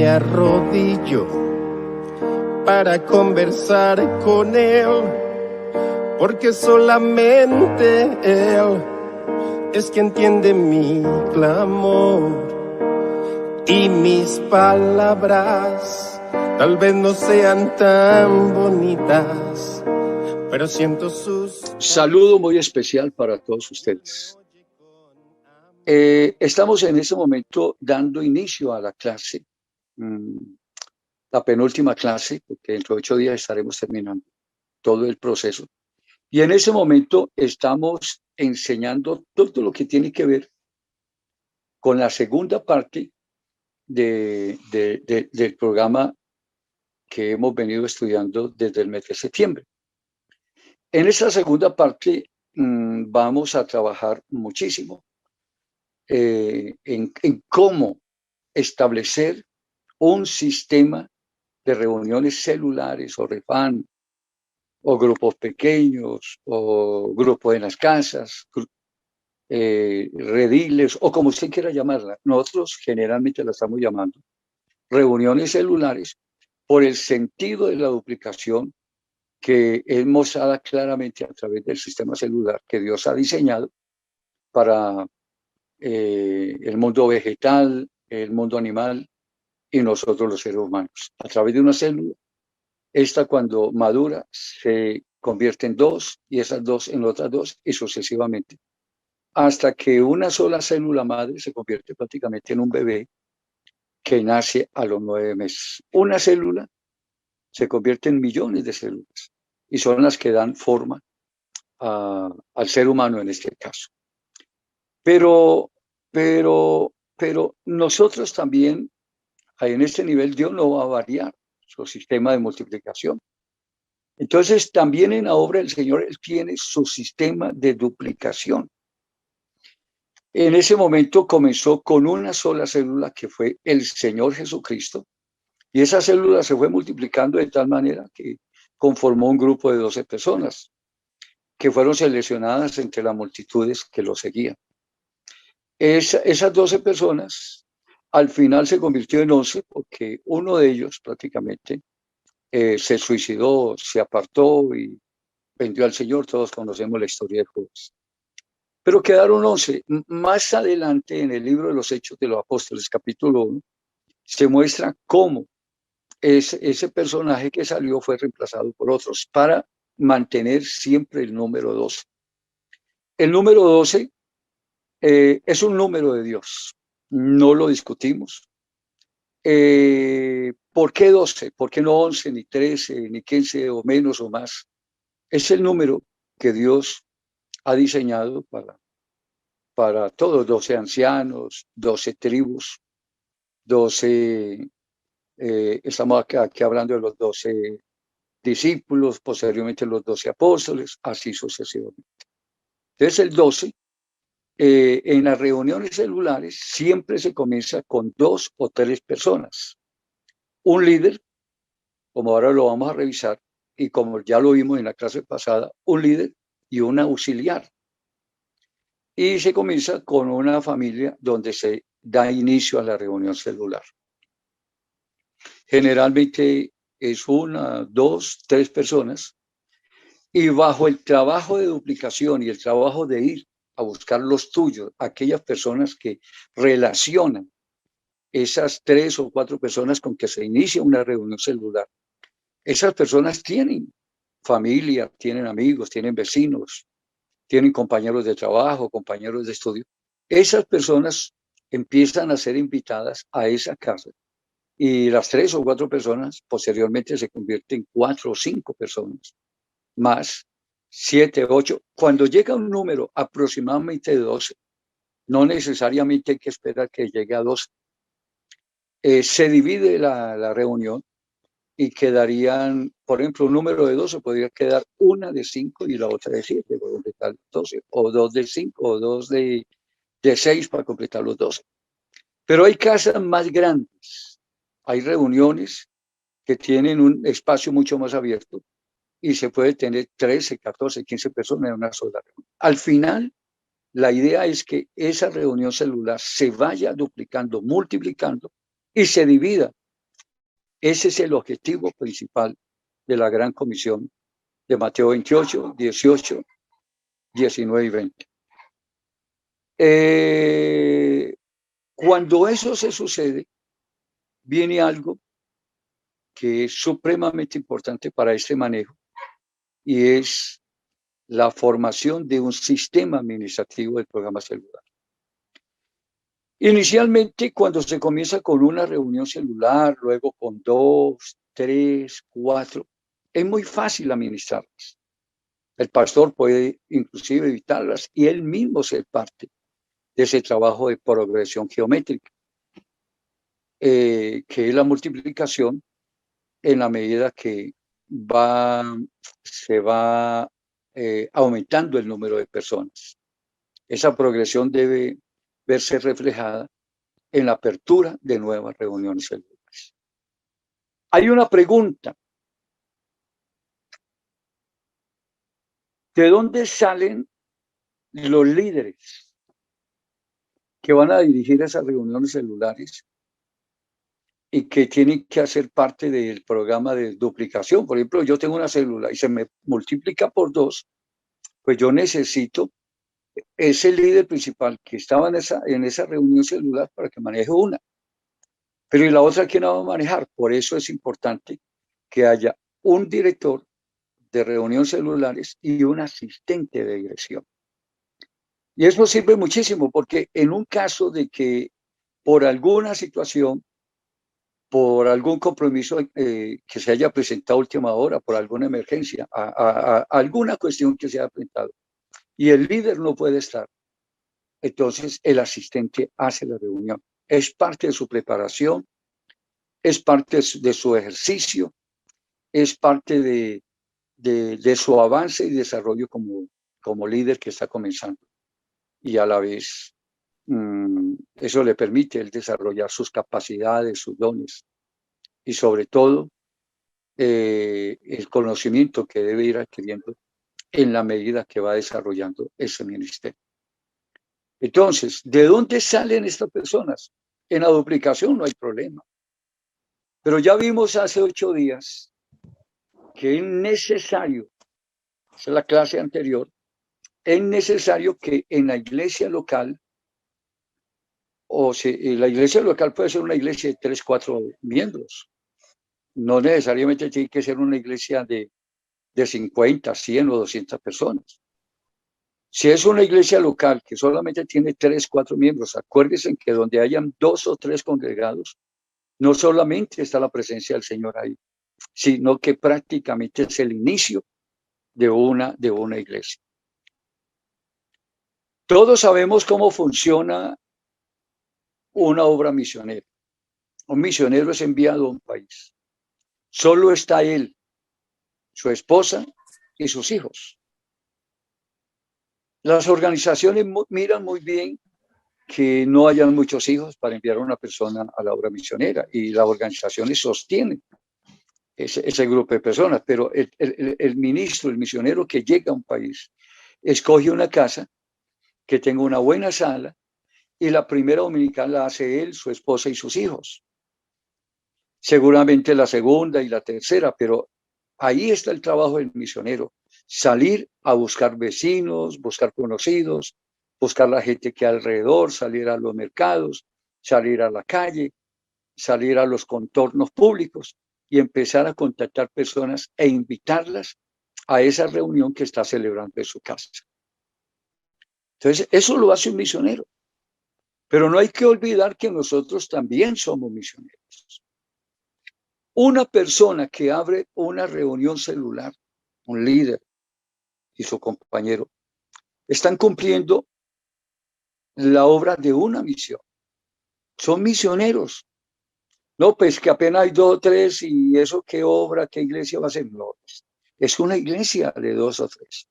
me arrodillo para conversar con Él, porque solamente Él es quien entiende mi clamor. Y mis palabras tal vez no sean tan bonitas, pero siento sus... Saludo muy especial para todos ustedes. Estamos en este momento dando inicio a la clase, la penúltima clase, porque dentro de 8 días estaremos terminando todo el proceso. Y en ese momento estamos enseñando todo lo que tiene que ver con la segunda parte del programa que hemos venido estudiando desde el mes de septiembre. En esta segunda parte vamos a trabajar muchísimo en cómo establecer un sistema de reuniones celulares o REFAN, o grupos pequeños, o grupos en las casas, rediles, o como usted quiera llamarla. Nosotros generalmente la estamos llamando reuniones celulares por el sentido de la duplicación que es mostrada claramente a través del sistema celular que Dios ha diseñado para el mundo vegetal, el mundo animal y nosotros los seres humanos. A través de una célula, esta cuando madura se convierte en 2 y esas 2 en otras 2 y sucesivamente. Hasta que una sola célula madre se convierte prácticamente en un bebé que nace a los 9 meses. Una célula se convierte en millones de células y son las que dan forma al ser humano en este caso. Pero nosotros también, en este nivel, Dios no va a variar su sistema de multiplicación. Entonces, también en la obra del Señor, Él tiene su sistema de duplicación. En ese momento comenzó con una sola célula que fue el Señor Jesucristo, y esa célula se fue multiplicando de tal manera que conformó un grupo de 12 personas que fueron seleccionadas entre las multitudes que lo seguían. Esas 12 personas al final se convirtió en 11 porque uno de ellos prácticamente se suicidó, se apartó y vendió al Señor. Todos conocemos la historia de Judas. Pero quedaron 11. Más adelante en el libro de los Hechos de los Apóstoles, capítulo 1, se muestra cómo ese personaje que salió fue reemplazado por otros para mantener siempre el número 12. El número 12 es un número de Dios, no lo discutimos. ¿Por qué 12? ¿Por qué no 11, ni 13, ni 15 o menos o más? Es el número que Dios ha diseñado para todos, 12 ancianos, 12 tribus, 12, estamos aquí hablando de los 12 discípulos, posteriormente los 12 apóstoles, así sucesivamente. Entonces el 12, en las reuniones celulares siempre se comienza con 2 o 3 personas. Un líder, como ahora lo vamos a revisar, y como ya lo vimos en la clase pasada, un líder y un auxiliar. Y se comienza con una familia donde se da inicio a la reunión celular. Generalmente es 1, 2, 3 personas, y bajo el trabajo de duplicación y el trabajo de ir a buscar los tuyos, aquellas personas que relacionan esas 3 o 4 personas con que se inicia una reunión celular, esas personas tienen familia, tienen amigos, tienen vecinos, tienen compañeros de trabajo, compañeros de estudio. Esas personas empiezan a ser invitadas a esa casa y las 3 o 4 personas posteriormente se convierten en 4 o 5 personas, más 7, 8. Cuando llega un número aproximadamente de 12, no necesariamente hay que esperar que llegue a 12. Se divide la reunión y quedarían, por ejemplo, un número de 12 podría quedar una de 5 y la otra de 7 para completar 12, o 2 de 5 o 2 de 6 para completar los 12. Pero hay casas más grandes, hay reuniones que tienen un espacio mucho más abierto y se puede tener 13, 14, 15 personas en una sola reunión. Al final, la idea es que esa reunión celular se vaya duplicando, multiplicando y se divida Ese es el objetivo principal de la Gran Comisión de Mateo 28, 18, 19 y 20. Cuando eso se sucede, viene algo que es supremamente importante para este manejo y es la formación de un sistema administrativo del programa celular. Inicialmente, cuando se comienza con una reunión celular, luego con 2, 3, 4, es muy fácil administrarlas. El pastor puede inclusive evitarlas y él mismo ser parte de ese trabajo de progresión geométrica, que es la multiplicación en la medida que se va aumentando el número de personas. Esa progresión debe verse reflejada en la apertura de nuevas reuniones celulares. Hay una pregunta. ¿De dónde salen los líderes que van a dirigir esas reuniones celulares y que tienen que hacer parte del programa de duplicación? Por ejemplo, yo tengo una célula y se me multiplica por 2, pues yo necesito ese líder principal que estaba en esa reunión celular para que maneje una. Pero ¿y la otra quién la va a manejar? Por eso es importante que haya un director de reuniones celulares y un asistente de dirección. Y eso sirve muchísimo porque en un caso de que por alguna situación, por algún compromiso que se haya presentado a última hora, por alguna emergencia, alguna cuestión que se haya presentado, y el líder no puede estar, entonces el asistente hace la reunión. Es parte de su preparación, es parte de su ejercicio, es parte de su avance y desarrollo como líder que está comenzando. Y a la vez eso le permite el desarrollar sus capacidades, sus dones y sobre todo el conocimiento que debe ir adquiriendo en la medida que va desarrollando ese ministerio. Entonces, ¿de dónde salen estas personas? En la duplicación no hay problema. Pero ya vimos hace 8 días que es necesario, esa es la clase anterior, es necesario que en la iglesia local, la iglesia local puede ser una iglesia de 3, 4 miembros. No necesariamente tiene que ser una iglesia de 50, 100 o 200 personas. Si es una iglesia local que solamente tiene 3, 4 miembros, acuérdense que donde hayan 2 o 3 congregados, no solamente está la presencia del Señor ahí, sino que prácticamente es el inicio de una iglesia. Todos sabemos cómo funciona una obra misionera. Un misionero es enviado a un país. Solo está él, su esposa y sus hijos. Las organizaciones miran muy bien que no hayan muchos hijos para enviar a una persona a la obra misionera y las organizaciones sostienen ese grupo de personas, pero el ministro, el misionero que llega a un país, escoge una casa que tenga una buena sala y la primera dominical la hace él, su esposa y sus hijos. Seguramente la segunda y la tercera, pero ahí está el trabajo del misionero, salir a buscar vecinos, buscar conocidos, buscar la gente que hay alrededor, salir a los mercados, salir a la calle, salir a los contornos públicos y empezar a contactar personas e invitarlas a esa reunión que está celebrando en su casa. Entonces, eso lo hace un misionero. Pero no hay que olvidar que nosotros también somos misioneros. Una persona que abre una reunión celular, un líder y su compañero, están cumpliendo la obra de una misión. Son misioneros. No, pues que apenas hay 2 o 3 y eso qué obra, qué iglesia va a ser. No, es una iglesia de 2 o 3.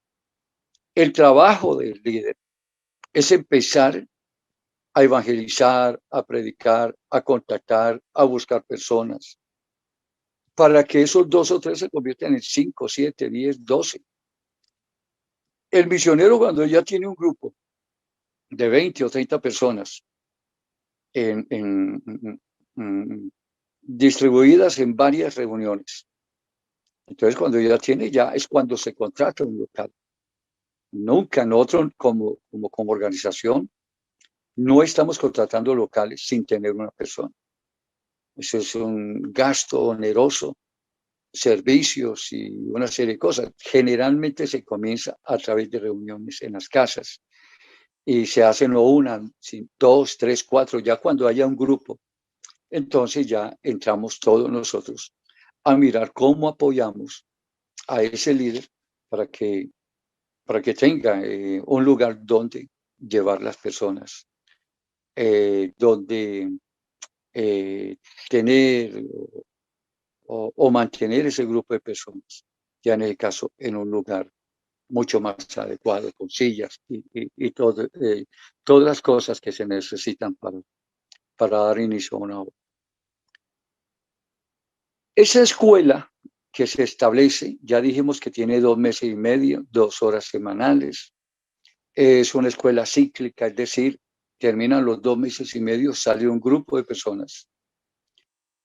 El trabajo del líder es empezar a evangelizar, a predicar, a contactar, a buscar personas, para que esos 2 o 3 se conviertan en 5, 7, 10, 12. El misionero, cuando ya tiene un grupo de 20 o 30 personas en distribuidas en varias reuniones. Entonces, cuando ya tiene, ya es cuando se contrata un local. Nunca nosotros como organización no estamos contratando locales sin tener una persona. Eso es un gasto oneroso, servicios y una serie de cosas. Generalmente se comienza a través de reuniones en las casas y se hacen no una, dos, tres, cuatro, ya cuando haya un grupo. Entonces ya entramos todos nosotros a mirar cómo apoyamos a ese líder para que tenga un lugar donde llevar las personas, donde tener o mantener ese grupo de personas, ya en el caso en un lugar mucho más adecuado, con sillas y todo, todas las cosas que se necesitan para dar inicio a una obra. Esa escuela que se establece, ya dijimos que tiene 2 meses y medio, 2 horas semanales, es una escuela cíclica, es decir, terminan los 2 meses y medio, sale un grupo de personas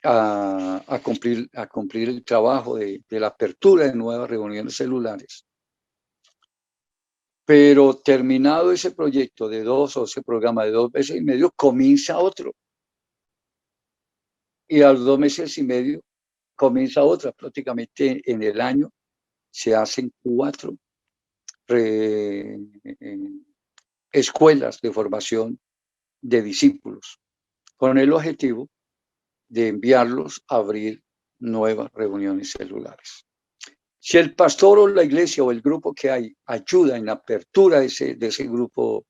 a cumplir el trabajo de la apertura de nuevas reuniones celulares. Pero terminado ese proyecto de 2 o ese programa de 2 meses y medio, comienza otro. Y a los 2 meses y medio comienza otra. Prácticamente en el año se hacen 4 escuelas de formación de discípulos con el objetivo de enviarlos a abrir nuevas reuniones celulares. Si el pastor o la iglesia o el grupo que hay ayuda en la apertura de ese grupo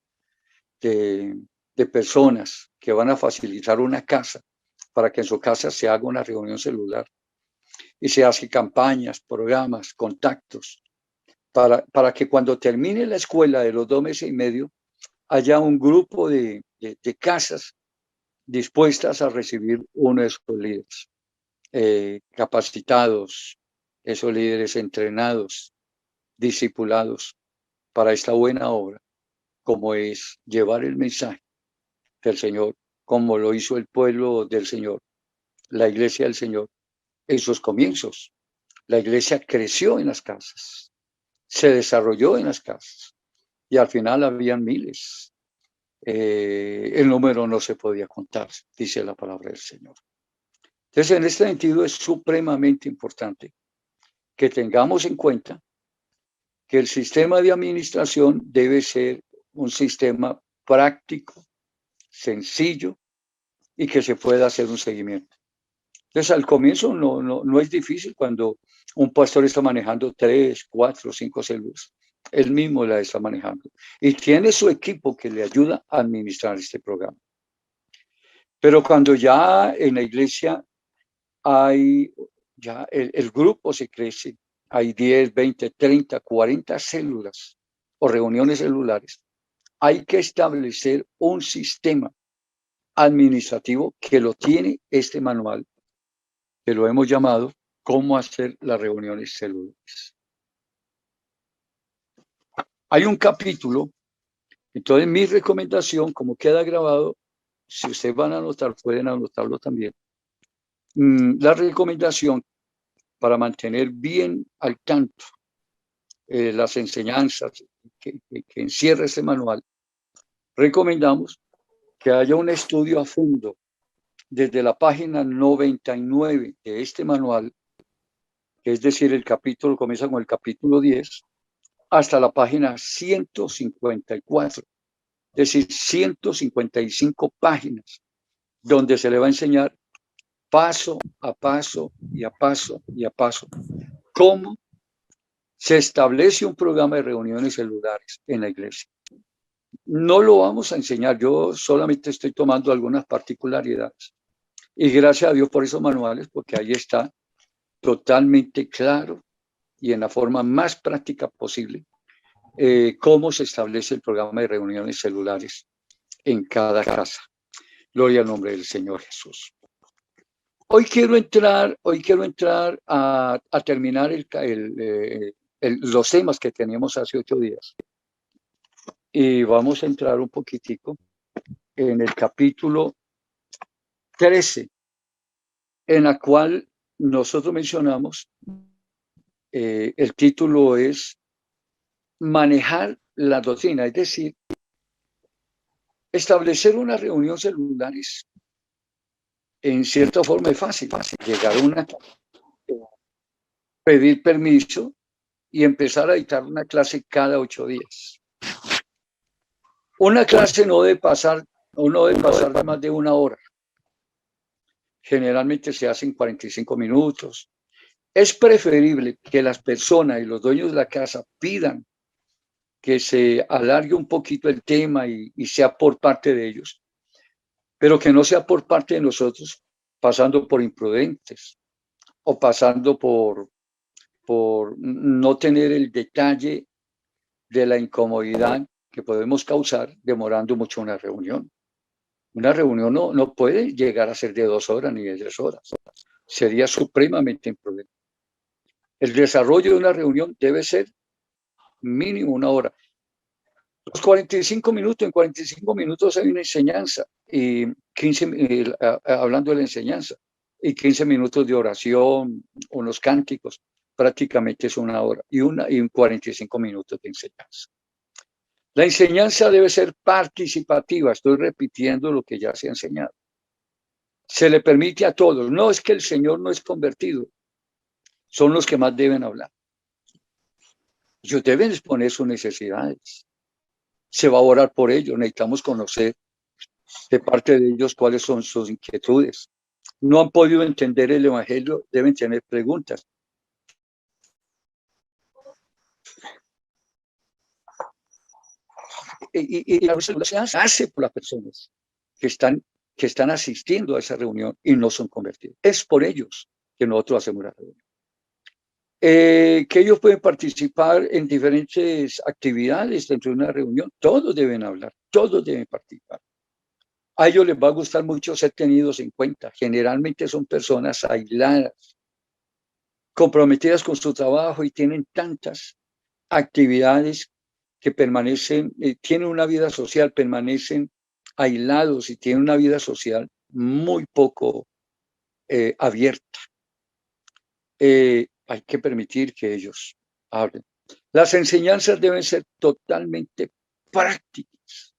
de personas que van a facilitar una casa para que en su casa se haga una reunión celular y se hace campañas, programas, contactos, para que cuando termine la escuela de los 2 meses y medio haya un grupo de casas dispuestas a recibir uno de esos líderes, capacitados, esos líderes entrenados, discipulados para esta buena obra, como es llevar el mensaje del Señor, como lo hizo el pueblo del Señor, la iglesia del Señor, en sus comienzos. La iglesia creció en las casas, se desarrolló en las casas y al final habían miles. El número no se podía contar, dice la palabra del Señor. Entonces, en este sentido es supremamente importante que tengamos en cuenta que el sistema de administración debe ser un sistema práctico, sencillo y que se pueda hacer un seguimiento. Entonces, al comienzo no es difícil cuando un pastor está manejando 3, 4, 5 células. Él mismo la está manejando. Y tiene su equipo que le ayuda a administrar este programa. Pero cuando ya en la iglesia hay, ya el grupo se crece, hay 10, 20, 30, 40 células o reuniones celulares, hay que establecer un sistema administrativo que lo tiene este manual, que lo hemos llamado Cómo hacer las reuniones celulares. Hay un capítulo, entonces mi recomendación, como queda grabado, si ustedes van a anotar, pueden anotarlo también. La recomendación para mantener bien al tanto las enseñanzas que encierra este manual, recomendamos que haya un estudio a fondo desde la página 99 de este manual, es decir, el capítulo comienza con el capítulo 10, hasta la página 154, es decir, 155 páginas, donde se le va a enseñar paso a paso y a paso y a paso cómo se establece un programa de reuniones celulares en la iglesia. No lo vamos a enseñar, yo solamente estoy tomando algunas particularidades. Y gracias a Dios por esos manuales, porque ahí está totalmente claro y en la forma más práctica posible cómo se establece el programa de reuniones celulares en cada casa. Gloria al nombre del Señor Jesús. Hoy quiero entrar a terminar los temas que teníamos hace 8 días. Y vamos a entrar un poquitico en el capítulo 13 en la cual nosotros mencionamos, el título es Manejar la doctrina, es decir, establecer una reunión celular es, en cierta forma es fácil, llegar a una, pedir permiso y empezar a dictar una clase cada 8 días. Una clase no debe pasar de más de 1 hora. Generalmente se hace en 45 minutos. Es preferible que las personas y los dueños de la casa pidan que se alargue un poquito el tema y sea por parte de ellos, pero que no sea por parte de nosotros, pasando por imprudentes o pasando por no tener el detalle de la incomodidad que podemos causar demorando mucho una reunión. Una reunión no puede llegar a ser de 2 horas ni de 3 horas. Sería supremamente imprudente. El desarrollo de una reunión debe ser mínimo 1 hora. Los 45 minutos, en 45 minutos hay una enseñanza, y 15, hablando de la enseñanza, y 15 minutos de oración, unos cánticos, prácticamente es 1 hora, y 45 minutos de enseñanza. La enseñanza debe ser participativa, estoy repitiendo lo que ya se ha enseñado. Se le permite a todos, no es que el Señor no es convertido, son los que más deben hablar. Ellos deben exponer sus necesidades. Se va a orar por ellos, necesitamos conocer de parte de ellos cuáles son sus inquietudes. No han podido entender el Evangelio, deben tener preguntas. Y la reunión se hace por las personas que están asistiendo a esa reunión y no son convertidos. Es por ellos que nosotros hacemos la reunión. Que ellos pueden participar en diferentes actividades dentro de una reunión. Todos deben hablar, todos deben participar. A ellos les va a gustar mucho ser tenidos en cuenta. Generalmente son personas aisladas, comprometidas con su trabajo y tienen tantas actividades que permanecen, tienen una vida social, permanecen aislados y tienen una vida social muy poco abierta. Hay que permitir que ellos hablen. Las enseñanzas deben ser totalmente prácticas.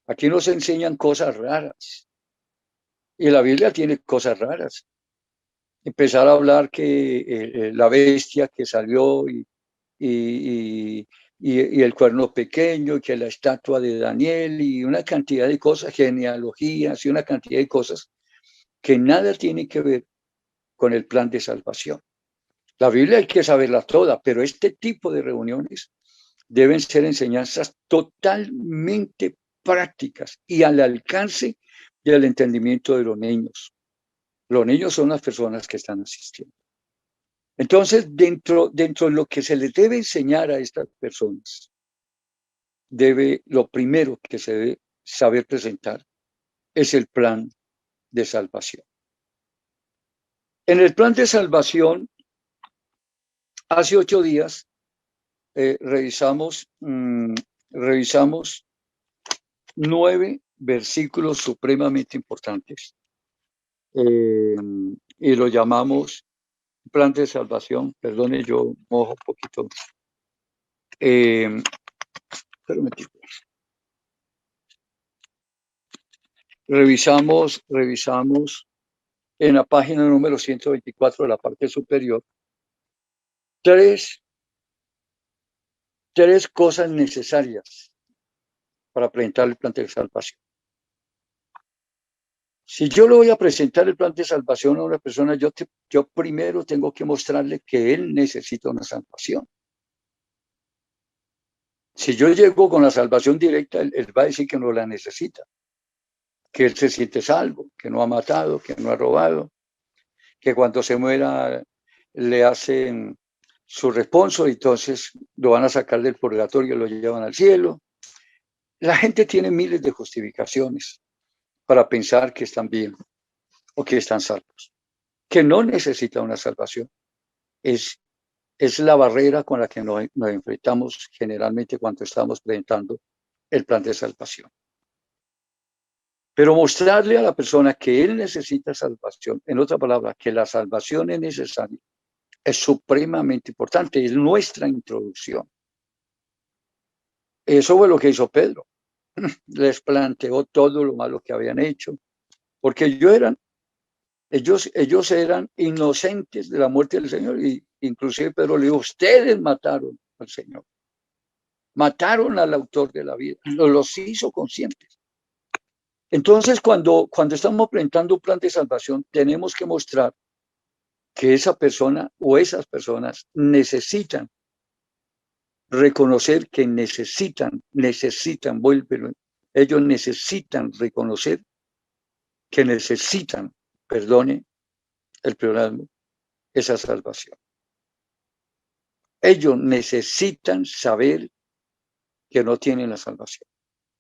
Aquí nos enseñan cosas raras. Y la Biblia tiene cosas raras. Empezar a hablar que la bestia que salió y el cuerno pequeño, que la estatua de Daniel y una cantidad de cosas, genealogías y una cantidad de cosas que nada tiene que ver con el plan de salvación. La Biblia hay que saberla toda, pero este tipo de reuniones deben ser enseñanzas totalmente prácticas y al alcance del entendimiento de los niños. Los niños son las personas que están asistiendo. Entonces, dentro de lo que se les debe enseñar a estas personas, lo primero que se debe saber presentar es el plan de salvación. En el plan de salvación, hace 8 días revisamos 9 versículos supremamente importantes y lo llamamos plan de salvación. Perdone, yo mojo un poquito. Revisamos en la página número 124 de la parte superior tres cosas necesarias para presentar el plan de salvación. Si yo le voy a presentar el plan de salvación a una persona, yo primero tengo que mostrarle que él necesita una salvación. Si yo llego con la salvación directa, él va a decir que no la necesita, que él se siente salvo, que no ha matado, que no ha robado, que cuando se muera le hacen su responso y entonces lo van a sacar del purgatorio y lo llevan al cielo. La gente tiene miles de justificaciones para pensar que están bien o que están salvos, que no necesita una salvación. Es la barrera con la que nos enfrentamos generalmente cuando estamos presentando el plan de salvación. Pero mostrarle a la persona que él necesita salvación, en otra palabra, que la salvación es necesaria, es supremamente importante, es nuestra introducción. Eso fue lo que hizo Pedro. Les planteó todo lo malo que habían hecho, porque ellos eran inocentes de la muerte del Señor, y inclusive Pedro le dijo, ustedes mataron al Señor, mataron al autor de la vida, los hizo conscientes. Entonces, cuando estamos presentando un plan de salvación, tenemos que mostrar que esa persona o esas personas necesitan reconocer que ellos necesitan reconocer que necesitan, perdone el pleonasmo, esa salvación. Ellos necesitan saber que no tienen la salvación.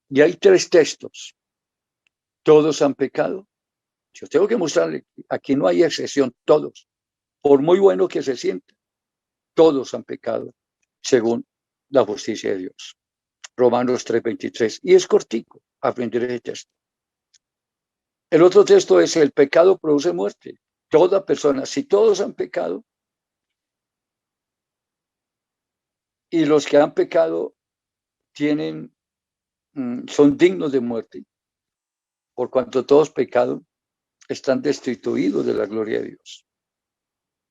Y hay 3 textos. Todos han pecado. Yo tengo que mostrarle, aquí no hay excepción, todos. Por muy bueno que se sientan, todos han pecado según la justicia de Dios. Romanos 3:23. Y es cortico aprender ese texto. El otro texto es: el pecado produce muerte. Toda persona, si todos han pecado, y los que han pecado son dignos de muerte, por cuanto todos pecado, están destituidos de la gloria de Dios.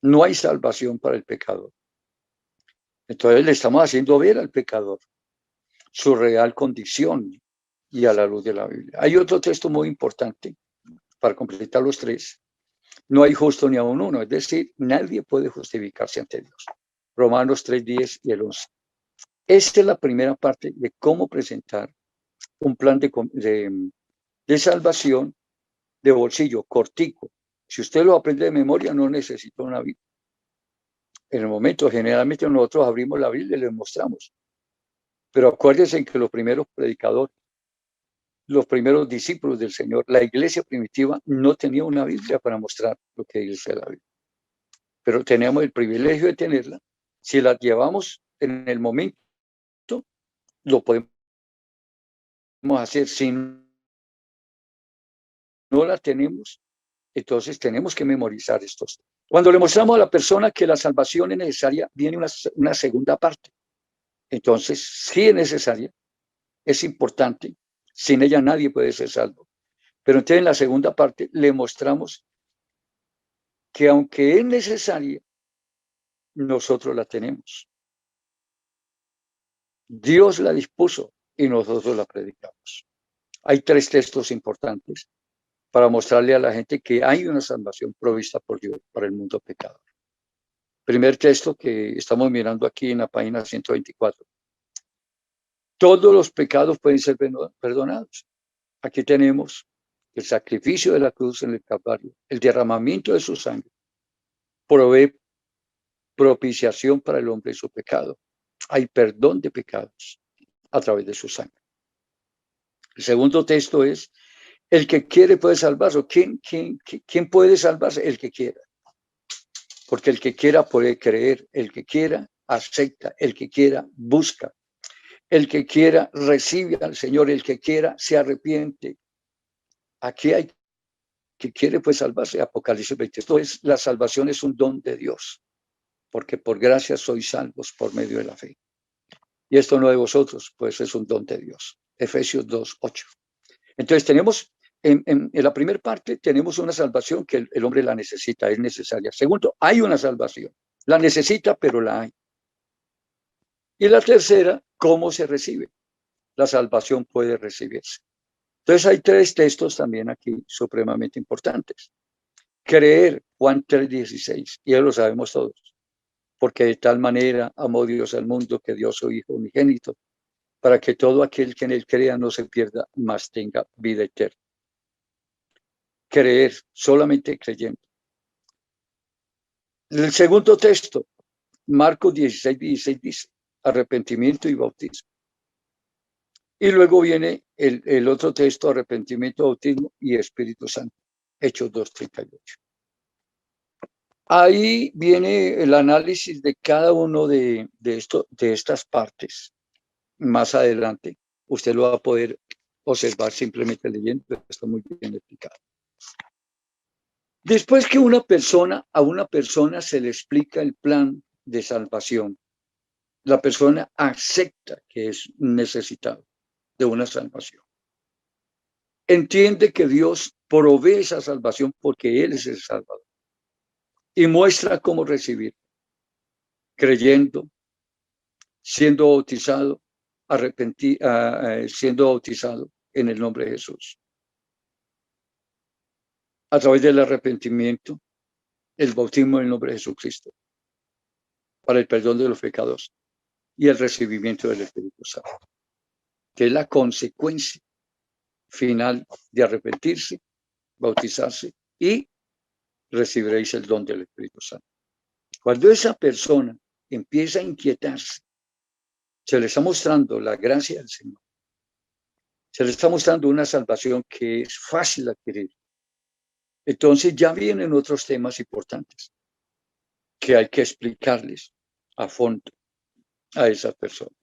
No hay salvación para el pecador. Entonces le estamos haciendo ver al pecador su real condición y a la luz de la Biblia. Hay otro texto muy importante para completar los 3. No hay justo ni aun uno, es decir, nadie puede justificarse ante Dios. Romanos 3:10 y el 11. Esta es la primera parte de cómo presentar un plan de salvación de bolsillo, cortico. Si usted lo aprende de memoria, no necesita una Biblia. En el momento, generalmente nosotros abrimos la Biblia y les mostramos. Pero acuérdense que los primeros predicadores, los primeros discípulos del Señor, la iglesia primitiva no tenía una Biblia para mostrar lo que dice la Biblia. Pero tenemos el privilegio de tenerla. Si la llevamos en el momento, lo podemos hacer. Si no la tenemos, entonces tenemos que memorizar estos. Cuando le mostramos a la persona que la salvación es necesaria, viene una segunda parte. Entonces, sí es necesaria, es importante, sin ella nadie puede ser salvo. Pero entonces en la segunda parte le mostramos que aunque es necesaria, nosotros la tenemos. Dios la dispuso y nosotros la predicamos. Hay 3 textos importantes para mostrarle a la gente que hay una salvación provista por Dios para el mundo pecador. Primer texto que estamos mirando aquí en la página 124. Todos los pecados pueden ser perdonados. Aquí tenemos el sacrificio de la cruz en el Calvario, el derramamiento de su sangre, provee propiciación para el hombre y su pecado. Hay perdón de pecados a través de su sangre. El segundo texto es: el que quiere puede salvarse. ¿Quién puede salvarse? El que quiera. Porque el que quiera puede creer, el que quiera acepta, el que quiera busca, el que quiera recibe al Señor, el que quiera se arrepiente. Aquí hay que quiere pues salvarse. Apocalipsis 20. Entonces la salvación es un don de Dios, porque por gracia sois salvos por medio de la fe. Y esto no de vosotros, pues es un don de Dios. Efesios 2:8. Entonces tenemos, en la primera parte, tenemos una salvación que el hombre la necesita, es necesaria. Segundo, hay una salvación. La necesita, pero la hay. Y la tercera, ¿cómo se recibe? La salvación puede recibirse. Entonces hay 3 textos también aquí supremamente importantes. Creer, Juan 3:16, y ya lo sabemos todos. Porque de tal manera amó Dios al mundo que dio su Hijo unigénito, para que todo aquel que en él crea no se pierda, mas tenga vida eterna. Creer, solamente creyendo. El segundo texto, Marcos 16:16, dice: arrepentimiento y bautismo. Y luego viene el otro texto: arrepentimiento, bautismo y Espíritu Santo. Hechos 2:38. Ahí viene el análisis de cada uno de estas partes. Más adelante usted lo va a poder observar simplemente leyendo, está muy bien explicado. Después que a una persona se le explica el plan de salvación, la persona acepta que es necesitado de una salvación. Entiende que Dios provee esa salvación porque Él es el Salvador y muestra cómo recibir, creyendo, siendo bautizado, siendo bautizado en el nombre de Jesús. A través del arrepentimiento, el bautismo en el nombre de Jesucristo, para el perdón de los pecados y el recibimiento del Espíritu Santo, que es la consecuencia final de arrepentirse, bautizarse y recibiréis el don del Espíritu Santo. Cuando esa persona empieza a inquietarse, se le está mostrando la gracia del Señor, se le está mostrando una salvación que es fácil de adquirir. Entonces ya vienen otros temas importantes que hay que explicarles a fondo a esas personas.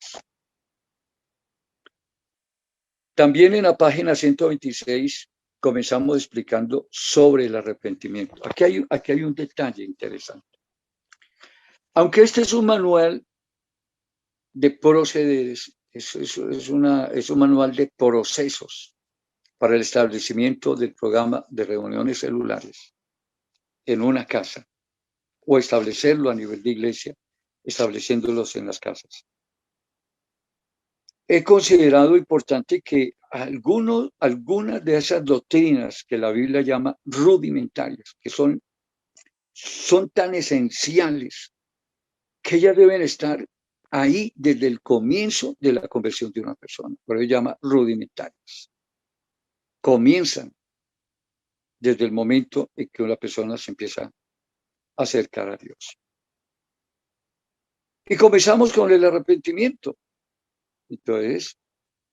También en la página 126 comenzamos explicando sobre el arrepentimiento. Aquí hay un detalle interesante. Aunque este es un manual de procederes, es un manual de procesos para el establecimiento del programa de reuniones celulares en una casa o establecerlo a nivel de iglesia, estableciéndolos en las casas. He considerado importante que algunas de esas doctrinas que la Biblia llama rudimentarias, que son tan esenciales, que ellas deben estar ahí desde el comienzo de la conversión de una persona. Por eso se llama rudimentarias. Comienzan desde el momento en que una persona se empieza a acercar a Dios. Y comenzamos con el arrepentimiento. Entonces,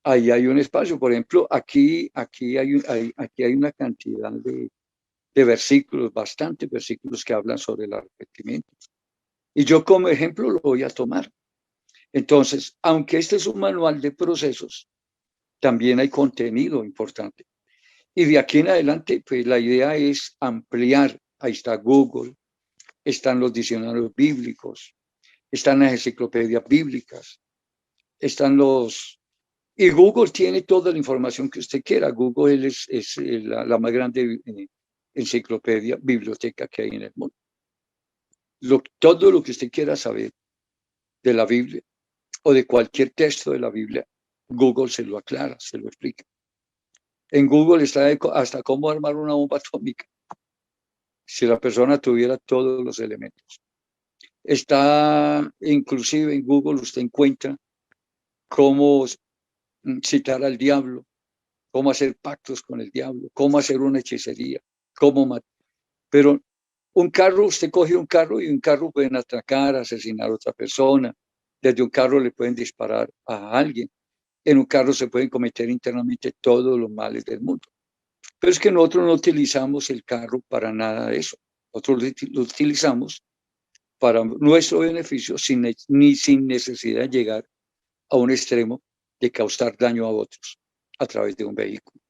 ahí hay un espacio. Por ejemplo, aquí hay una cantidad de versículos, bastantes versículos que hablan sobre el arrepentimiento. Y yo como ejemplo lo voy a tomar. Entonces, aunque este es un manual de procesos, también hay contenido importante. Y de aquí en adelante, pues la idea es ampliar. Ahí está Google, están los diccionarios bíblicos, están las enciclopedias bíblicas, están y Google tiene toda la información que usted quiera. Google es la más grande enciclopedia, biblioteca que hay en el mundo. Todo lo que usted quiera saber de la Biblia o de cualquier texto de la Biblia, Google se lo aclara, se lo explica. En Google está hasta cómo armar una bomba atómica, si la persona tuviera todos los elementos. Está, inclusive en Google usted encuentra cómo citar al diablo, cómo hacer pactos con el diablo, cómo hacer una hechicería, cómo matar. Pero un carro, usted coge un carro y un carro pueden atracar, asesinar a otra persona. Desde un carro le pueden disparar a alguien. En un carro se pueden cometer internamente todos los males del mundo. Pero es que nosotros no utilizamos el carro para nada de eso. Nosotros lo utilizamos para nuestro beneficio ni sin necesidad de llegar a un extremo de causar daño a otros a través de un vehículo.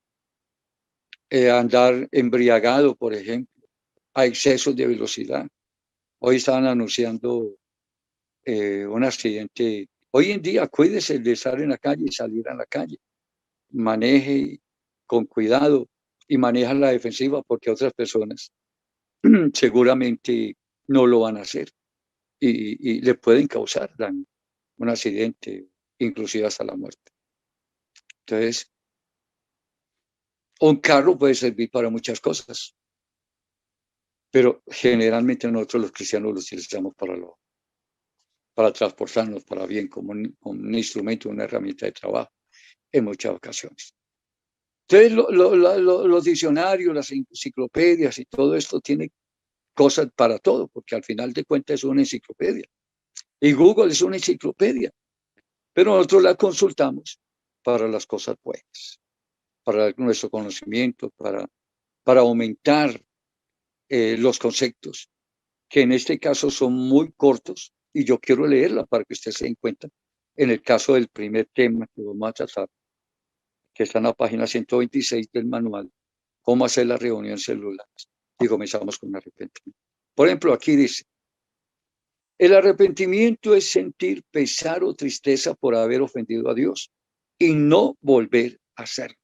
Andar embriagado, por ejemplo, a excesos de velocidad. Hoy estaban anunciando un accidente. Hoy en día, cuídese de estar en la calle y salir a la calle. Maneje con cuidado y maneja la defensiva porque otras personas seguramente no lo van a hacer y le pueden causar daño, un accidente, inclusive hasta la muerte. Entonces, un carro puede servir para muchas cosas, pero generalmente nosotros los cristianos lo utilizamos para transportarnos para bien, como un instrumento, una herramienta de trabajo en muchas ocasiones. Entonces, los diccionarios, las enciclopedias y todo esto tiene cosas para todo, porque al final de cuentas es una enciclopedia. Y Google es una enciclopedia, pero nosotros la consultamos para las cosas buenas, para nuestro conocimiento, para aumentar los conceptos, que en este caso son muy cortos, y yo quiero leerla para que usted se den cuenta, en el caso del primer tema que vamos a tratar, que está en la página 126 del manual, cómo hacer la reunión celular. Y comenzamos con arrepentimiento. Por ejemplo, aquí dice, el arrepentimiento es sentir pesar o tristeza por haber ofendido a Dios y no volver a hacerlo.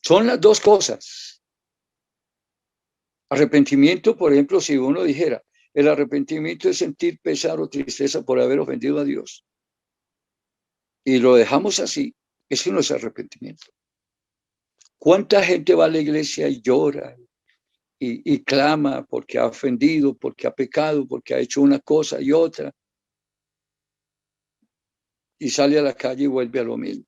Son las dos cosas. Arrepentimiento, por ejemplo, si uno dijera, el arrepentimiento es sentir pesar o tristeza por haber ofendido a Dios, y lo dejamos así, eso no es arrepentimiento. ¿Cuánta gente va a la iglesia y llora y clama porque ha ofendido, porque ha pecado, porque ha hecho una cosa y otra, y sale a la calle y vuelve a lo mismo?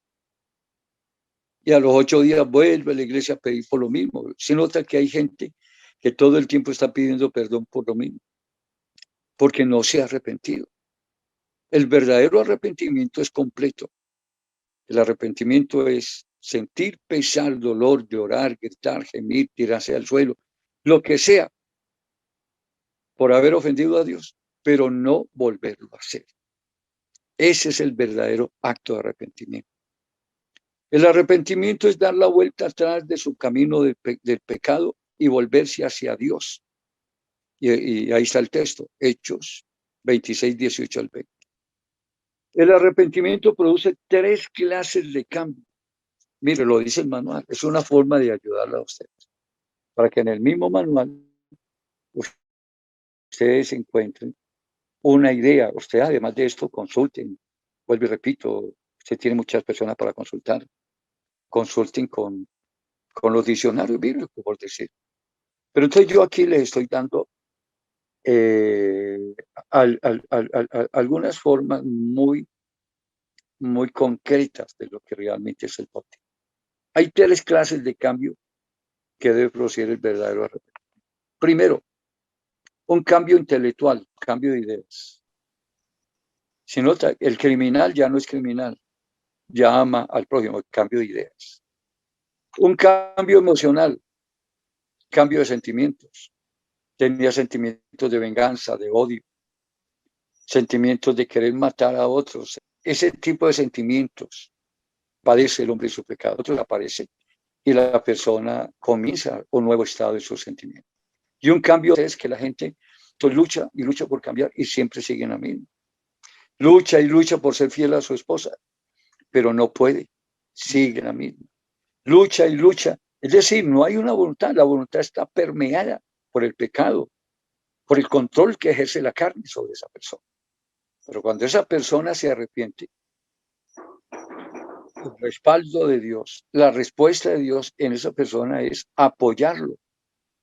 Y a los 8 días vuelve a la iglesia a pedir por lo mismo. Se nota que hay gente que todo el tiempo está pidiendo perdón por lo mismo, porque no se ha arrepentido. El verdadero arrepentimiento es completo. El arrepentimiento es sentir pesar, dolor, llorar, gritar, gemir, tirarse al suelo, lo que sea, por haber ofendido a Dios, pero no volverlo a hacer. Ese es el verdadero acto de arrepentimiento. El arrepentimiento es dar la vuelta atrás de su camino del pecado y volverse hacia Dios. Y ahí está el texto, Hechos 26, 18 al 20. El arrepentimiento produce 3 clases de cambio. Mire, lo dice el manual, es una forma de ayudarle a ustedes, para que en el mismo manual ustedes encuentren una idea. Usted, además de esto, consulten. Vuelvo y repito, usted tiene muchas personas para consultar. Consulten con los diccionarios bíblicos, por decir. Pero entonces yo aquí les estoy dando algunas formas muy concretas de lo que realmente es el bautismo. Hay 3 clases de cambio que debe producir el verdadero arrepentimiento. Primero, un cambio intelectual, cambio de ideas. Si nota, el criminal ya no es criminal, ya ama al prójimo, cambio de ideas. Un cambio emocional, cambio de sentimientos. Tenía sentimientos de venganza, de odio, sentimientos de querer matar a otros. Ese tipo de sentimientos padece el hombre y su pecado. Otros aparece y la persona comienza un nuevo estado de sus sentimientos. Y un cambio es que la gente lucha y lucha por cambiar y siempre siguen a mí. Lucha y lucha por ser fiel a su esposa, pero no puede, sigue la misma. Lucha y lucha, es decir, no hay una voluntad, la voluntad está permeada por el pecado, por el control que ejerce la carne sobre esa persona. Pero cuando esa persona se arrepiente, el respaldo de Dios, la respuesta de Dios en esa persona es apoyarlo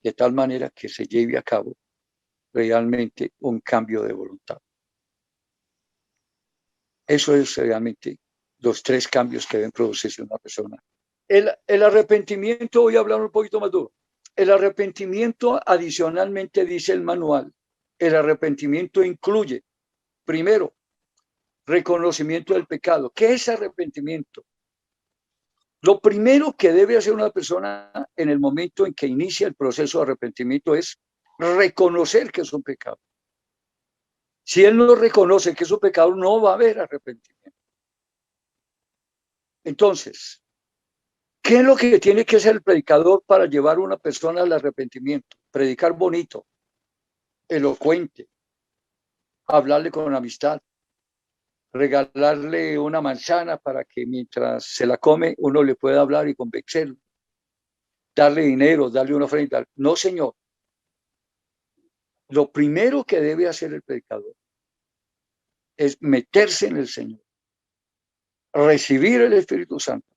de tal manera que se lleve a cabo realmente un cambio de voluntad. Eso es realmente los 3 cambios que deben producirse en una persona. El arrepentimiento, voy a hablar un poquito más duro. El arrepentimiento, adicionalmente, dice el manual, el arrepentimiento incluye, primero, reconocimiento del pecado. ¿Qué es arrepentimiento? Lo primero que debe hacer una persona en el momento en que inicia el proceso de arrepentimiento es reconocer que es un pecado. Si él no reconoce que es un pecado, no va a haber arrepentimiento. Entonces, ¿qué es lo que tiene que hacer el predicador para llevar a una persona al arrepentimiento? Predicar bonito, elocuente, hablarle con amistad, regalarle una manzana para que mientras se la come uno le pueda hablar y convencerlo, darle dinero, darle una ofrenda. No, señor. Lo primero que debe hacer el predicador es meterse en el Señor, recibir el Espíritu Santo.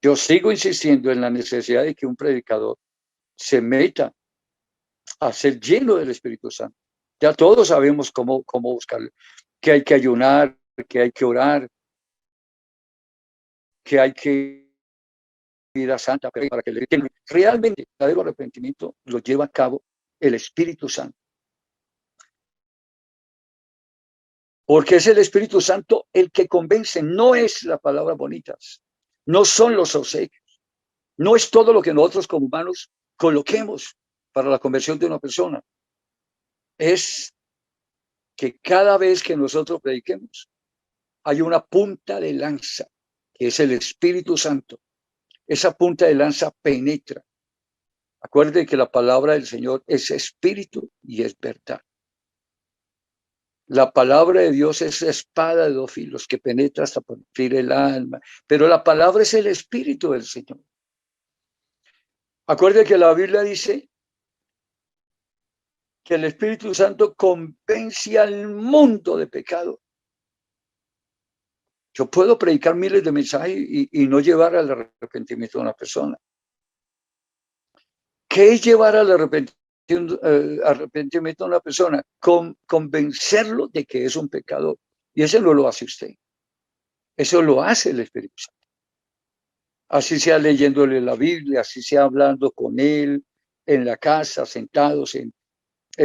Yo sigo insistiendo en la necesidad de que un predicador se meta a ser lleno del Espíritu Santo. Ya todos sabemos cómo buscarlo, que hay que ayunar, que hay que orar, que hay que ir a Santa para que le entiendan. Realmente el verdadero arrepentimiento lo lleva a cabo el Espíritu Santo. Porque es el Espíritu Santo el que convence, no es las palabras bonitas, no son los obsequios, no es todo lo que nosotros como humanos coloquemos para la conversión de una persona. Es que cada vez que nosotros prediquemos, hay una punta de lanza que es el Espíritu Santo. Esa punta de lanza penetra. Acuerde que la palabra del Señor es espíritu y es verdad. La palabra de Dios es espada de dos filos que penetra hasta partir el alma. Pero la palabra es el espíritu del Señor. Acuerde que la Biblia dice que el Espíritu Santo convence al mundo de pecado. Yo puedo predicar miles de mensajes y no llevar al arrepentimiento de una persona. ¿Qué es llevar al arrepentimiento de una persona? Convencerlo de que es un pecador. Y eso no lo hace usted. Eso lo hace el Espíritu Santo. Así sea leyéndole la Biblia, así sea hablando con él en la casa, sentados en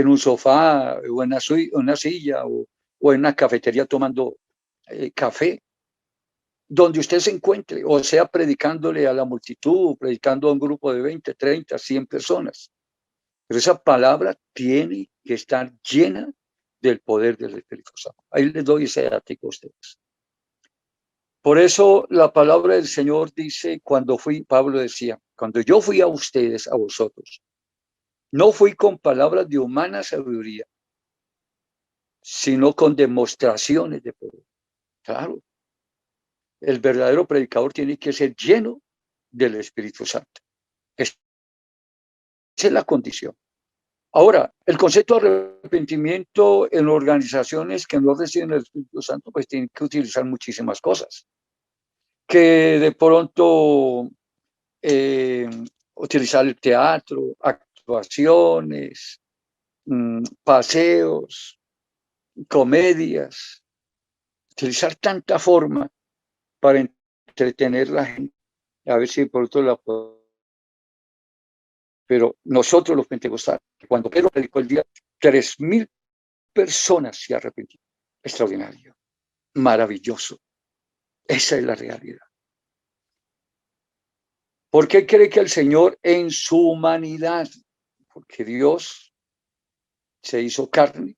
un sofá o en una silla o en una cafetería tomando café, donde usted se encuentre, o sea, predicándole a la multitud, predicando a un grupo de 20, 30, 100 personas. Pero esa palabra tiene que estar llena del poder del Espíritu Santo. Ahí les doy ese dato a ustedes. Por eso la palabra del Señor dice, Pablo decía, cuando yo fui a ustedes, a vosotros, no fui con palabras de humana sabiduría, sino con demostraciones de poder. Claro, el verdadero predicador tiene que ser lleno del Espíritu Santo. Esa es la condición. Ahora, el concepto de arrepentimiento en organizaciones que no reciben el Espíritu Santo, pues tienen que utilizar muchísimas cosas. Que de pronto utilizar el teatro, actuaciones, paseos, comedias, utilizar tanta forma para entretener a la gente, a ver si por otro lado. Pero nosotros los pentecostales, cuando Pedro predicó el día, 3.000 personas se arrepintieron. Extraordinario, maravilloso. Esa es la realidad. ¿Por qué cree que el Señor en su humanidad? Porque Dios se hizo carne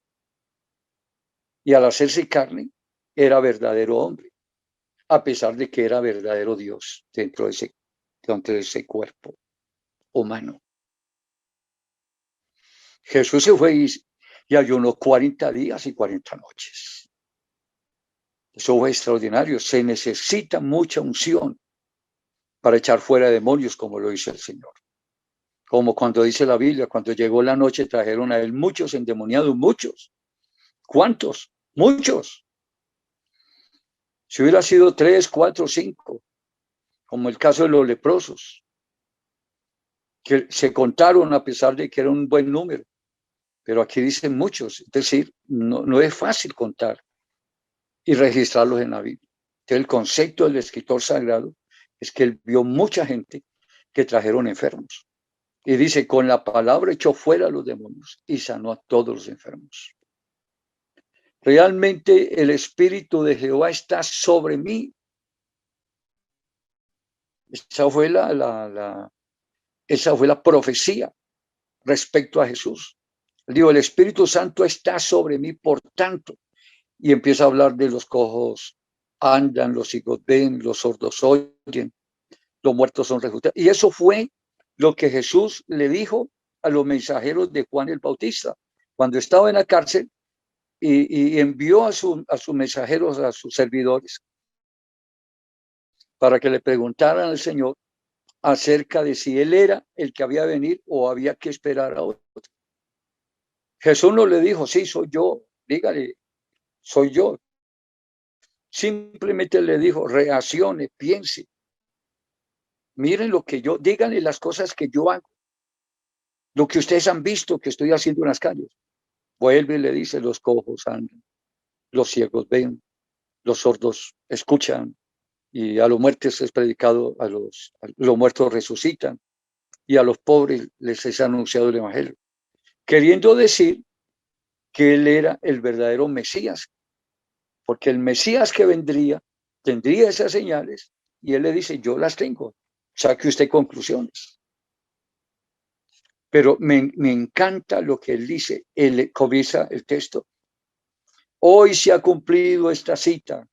y al hacerse carne era verdadero hombre, a pesar de que era verdadero Dios dentro de ese cuerpo humano. Jesús se fue y ayunó 40 días y 40 noches. Eso fue extraordinario. Se necesita mucha unción para echar fuera demonios, como lo hizo el Señor. Como cuando dice la Biblia, cuando llegó la noche trajeron a él muchos endemoniados, muchos. ¿Cuántos? Muchos. Si hubiera sido 3, 4, 5, como el caso de los leprosos, que se contaron a pesar de que era un buen número, pero aquí dicen muchos, es decir, no es fácil contar y registrarlos en la Biblia. Entonces, el concepto del escritor sagrado es que él vio mucha gente que trajeron enfermos. Y dice, con la palabra echó fuera a los demonios y sanó a todos los enfermos. Realmente el Espíritu de Jehová está sobre mí. Esa fue la profecía respecto a Jesús. Digo, el Espíritu Santo está sobre mí, por tanto. Y empieza a hablar de los cojos andan, los ciegos ven, los sordos oyen, los muertos son resucitados. Y eso fue lo que Jesús le dijo a los mensajeros de Juan el Bautista. Cuando estaba en la cárcel y envió a sus mensajeros, a sus servidores, para que le preguntaran al Señor acerca de si él era el que había de venir o había que esperar a otro. Jesús no le dijo, sí, soy yo, dígale, soy yo. Simplemente le dijo, reaccione, piense. Miren lo que yo, díganle las cosas que yo hago, lo que ustedes han visto que estoy haciendo en las calles. Vuelve y le dice, los cojos andan, los ciegos ven, los sordos escuchan, y a los muertos es predicado, a los muertos resucitan, y a los pobres les es anunciado el evangelio. Queriendo decir que él era el verdadero Mesías, porque el Mesías que vendría tendría esas señales, y él le dice, yo las tengo, saque usted conclusiones. Pero me encanta lo que él dice, él comienza el texto. Hoy se ha cumplido esta cita,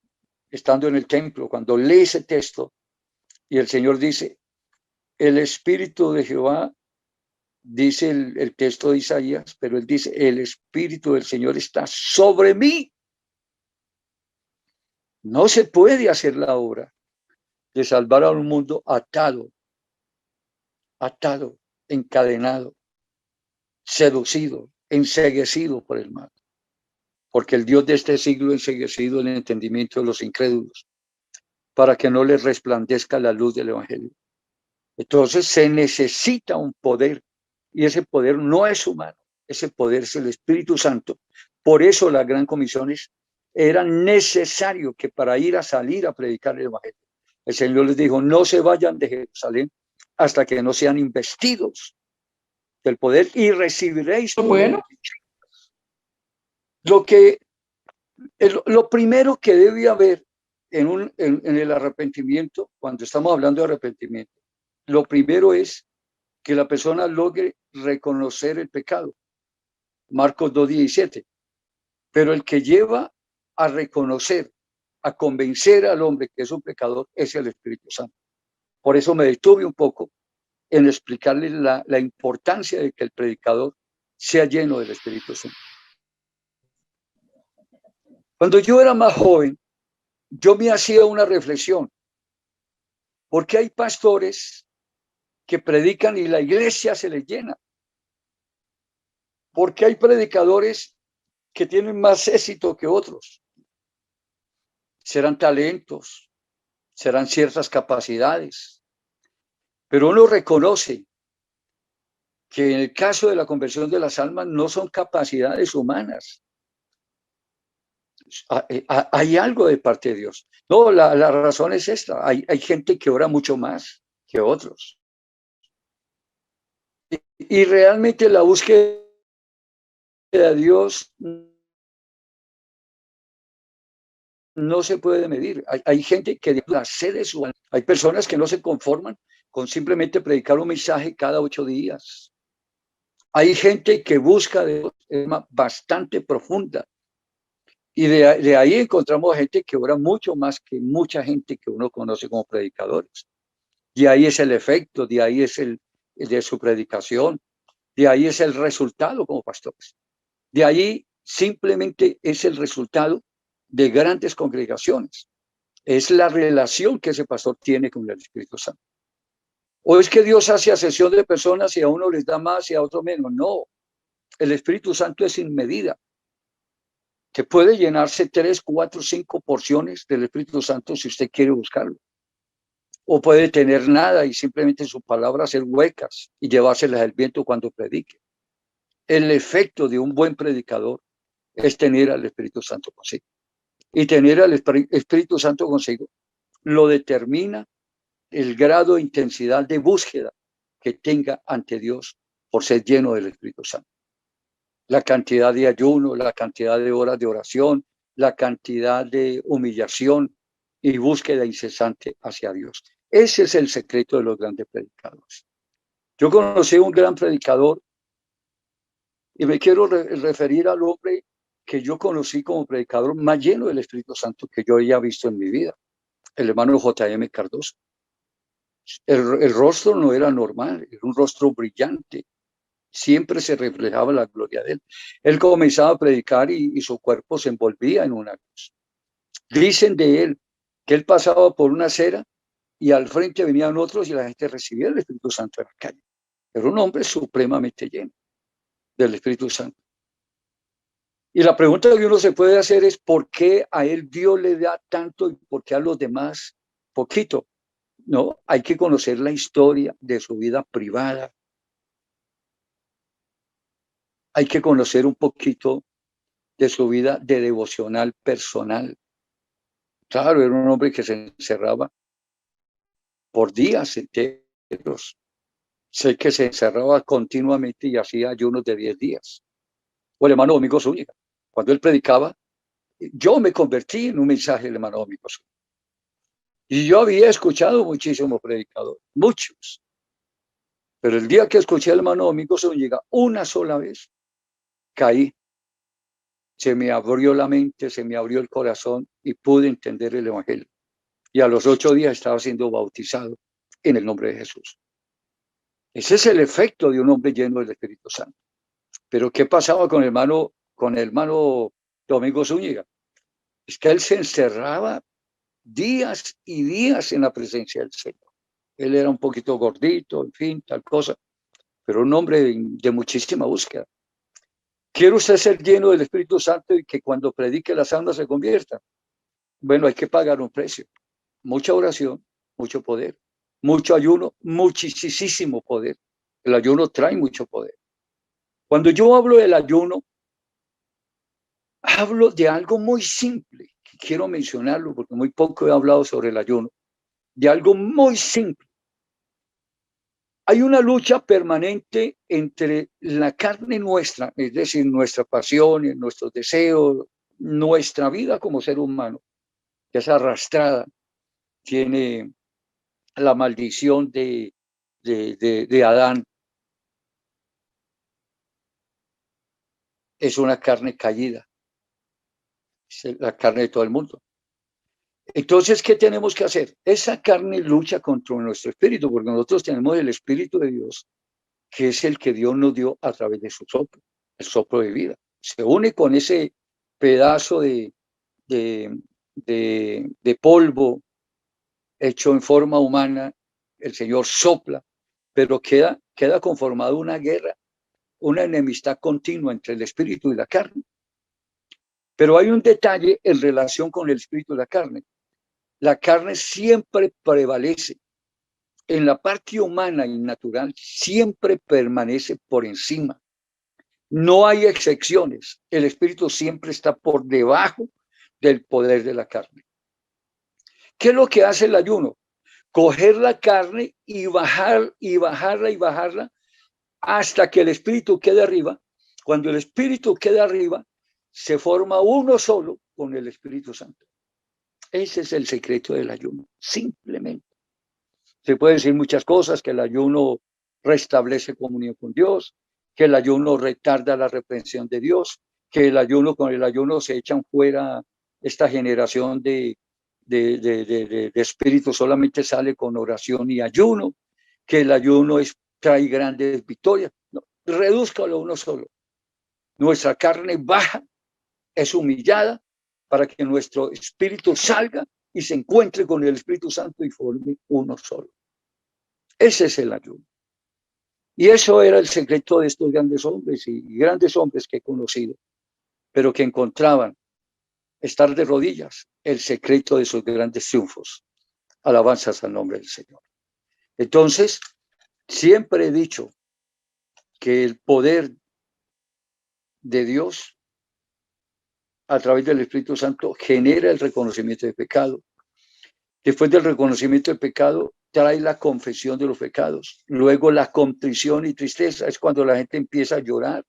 estando en el templo, cuando lee ese texto y el Señor dice, el Espíritu de Jehová, dice el texto de Isaías, pero él dice, el Espíritu del Señor está sobre mí. No se puede hacer la obra de salvar a un mundo atado, encadenado, seducido, enceguecido por el mal. Porque el Dios de este siglo ha enceguecido el entendimiento de los incrédulos para que no les resplandezca la luz del Evangelio. Entonces se necesita un poder y ese poder no es humano, ese poder es el Espíritu Santo. Por eso las gran comisiones era necesario que para salir a predicar el Evangelio. El Señor les dijo, no se vayan de Jerusalén hasta que no sean investidos del poder y recibiréis Bueno, lo primero que debe haber en el arrepentimiento, cuando estamos hablando de arrepentimiento, lo primero es que la persona logre reconocer el pecado. Marcos 2:17. Pero el que lleva a reconocer, a convencer al hombre que es un pecador, es el Espíritu Santo. Por eso me detuve un poco en explicarles la importancia de que el predicador sea lleno del Espíritu Santo. Cuando yo era más joven, yo me hacía una reflexión. ¿Por qué hay pastores que predican y la iglesia se les llena? ¿Por qué hay predicadores que tienen más éxito que otros? Serán talentos, serán ciertas capacidades, pero uno reconoce que en el caso de la conversión de las almas no son capacidades humanas. Hay algo de parte de Dios. No, la razón es esta. Hay gente que ora mucho más que otros. Y realmente la búsqueda de Dios no se puede medir. Hay gente que la sed de su alma. Hay personas que no se conforman con simplemente predicar un mensaje cada 8 días. Hay gente que busca de forma bastante profunda. Y de ahí encontramos gente que ora mucho más que mucha gente que uno conoce como predicadores. De ahí es el efecto, de ahí es el de su predicación, de ahí es el resultado como pastores. De ahí simplemente es el resultado de grandes congregaciones. Es la relación que ese pastor tiene con el Espíritu Santo. O es que Dios hace asesión de personas y a uno les da más y a otro menos. No, el Espíritu Santo es sin medida. Que puede llenarse 3, 4, 5 porciones del Espíritu Santo si usted quiere buscarlo. O puede tener nada y simplemente sus palabras ser huecas y llevárselas al viento cuando predique. El efecto de un buen predicador es tener al Espíritu Santo consigo. Y tener al Espíritu Santo consigo lo determina el grado de intensidad de búsqueda que tenga ante Dios por ser lleno del Espíritu Santo. La cantidad de ayuno, la cantidad de horas de oración, la cantidad de humillación y búsqueda incesante hacia Dios. Ese es el secreto de los grandes predicadores. Yo conocí a un gran predicador y me quiero referir al hombre que yo conocí como predicador más lleno del Espíritu Santo que yo había visto en mi vida, el hermano J.M. Cardoso. El rostro no era normal, era un rostro brillante. Siempre se reflejaba la gloria de él. Él comenzaba a predicar y su cuerpo se envolvía en una luz. Dicen de él que él pasaba por una acera y al frente venían otros y la gente recibía el Espíritu Santo en la calle. Era un hombre supremamente lleno del Espíritu Santo. Y la pregunta que uno se puede hacer es ¿por qué a él Dios le da tanto y por qué a los demás poquito? No, hay que conocer la historia de su vida privada. Hay que conocer un poquito de su vida de devocional personal. Claro, era un hombre que se encerraba por días enteros. Sé que se encerraba continuamente y hacía ayunos de 10 días. O el hermano Domingo Zúñiga. Cuando él predicaba, yo me convertí en un mensaje del hermano Domingo Zúñiga. Y yo había escuchado muchísimos predicadores, muchos. Pero el día que escuché al hermano Domingo Zúñiga una sola vez, caí. se me abrió la mente, se me abrió el corazón y pude entender el Evangelio. Y a los 8 días estaba siendo bautizado en el nombre de Jesús. Ese es el efecto de un hombre lleno del Espíritu Santo. Pero ¿qué pasaba con el hermano Domingo Zúñiga? Es que él se encerraba días y días en la presencia del Señor. Él era un poquito gordito, en fin, tal cosa, pero un hombre de muchísima búsqueda. ¿Quiere usted ser lleno del Espíritu Santo y que cuando predique las almas se conviertan? Bueno, hay que pagar un precio. Mucha oración, mucho poder, mucho ayuno, muchísimo poder. El ayuno trae mucho poder. Cuando yo hablo del ayuno, hablo de algo muy simple, que quiero mencionarlo porque muy poco he hablado sobre el ayuno, de algo muy simple. Hay una lucha permanente entre la carne nuestra, es decir, nuestra pasión, nuestros deseos, nuestra vida como ser humano, que es arrastrada, tiene la maldición de Adán. Es una carne caída, es la carne de todo el mundo. Entonces, ¿qué tenemos que hacer? Esa carne lucha contra nuestro espíritu, porque nosotros tenemos el Espíritu de Dios, que es el que Dios nos dio a través de su soplo, el soplo de vida. Se une con ese pedazo de, de polvo hecho en forma humana, el Señor sopla, pero queda conformado una guerra, una enemistad continua entre el espíritu y la carne. Pero hay un detalle en relación con el espíritu y la carne. La carne siempre prevalece. En la parte humana y natural siempre permanece por encima. No hay excepciones. El espíritu siempre está por debajo del poder de la carne. ¿Qué es lo que hace el ayuno? Coger la carne y bajarla hasta que el espíritu quede arriba. Cuando el espíritu queda arriba, se forma uno solo con el Espíritu Santo. Ese es el secreto del ayuno, simplemente. Se puede decir muchas cosas, que el ayuno restablece comunión con Dios, que el ayuno retarda la reprensión de Dios, que con el ayuno se echan fuera esta generación de espíritu, solamente sale con oración y ayuno, que el ayuno trae grandes victorias. No, redúzcalo a uno solo. Nuestra carne baja, es humillada para que nuestro espíritu salga y se encuentre con el Espíritu Santo y forme uno solo. Ese es el ayuno. Y eso era el secreto de estos grandes hombres y grandes hombres que he conocido, pero que encontraban estar de rodillas, el secreto de sus grandes triunfos. Alabanzas al nombre del Señor. Entonces, siempre he dicho que el poder de Dios a través del Espíritu Santo genera el reconocimiento de pecado. Después del reconocimiento del pecado, trae la confesión de los pecados. Luego la contrición y tristeza, es cuando la gente empieza a llorar.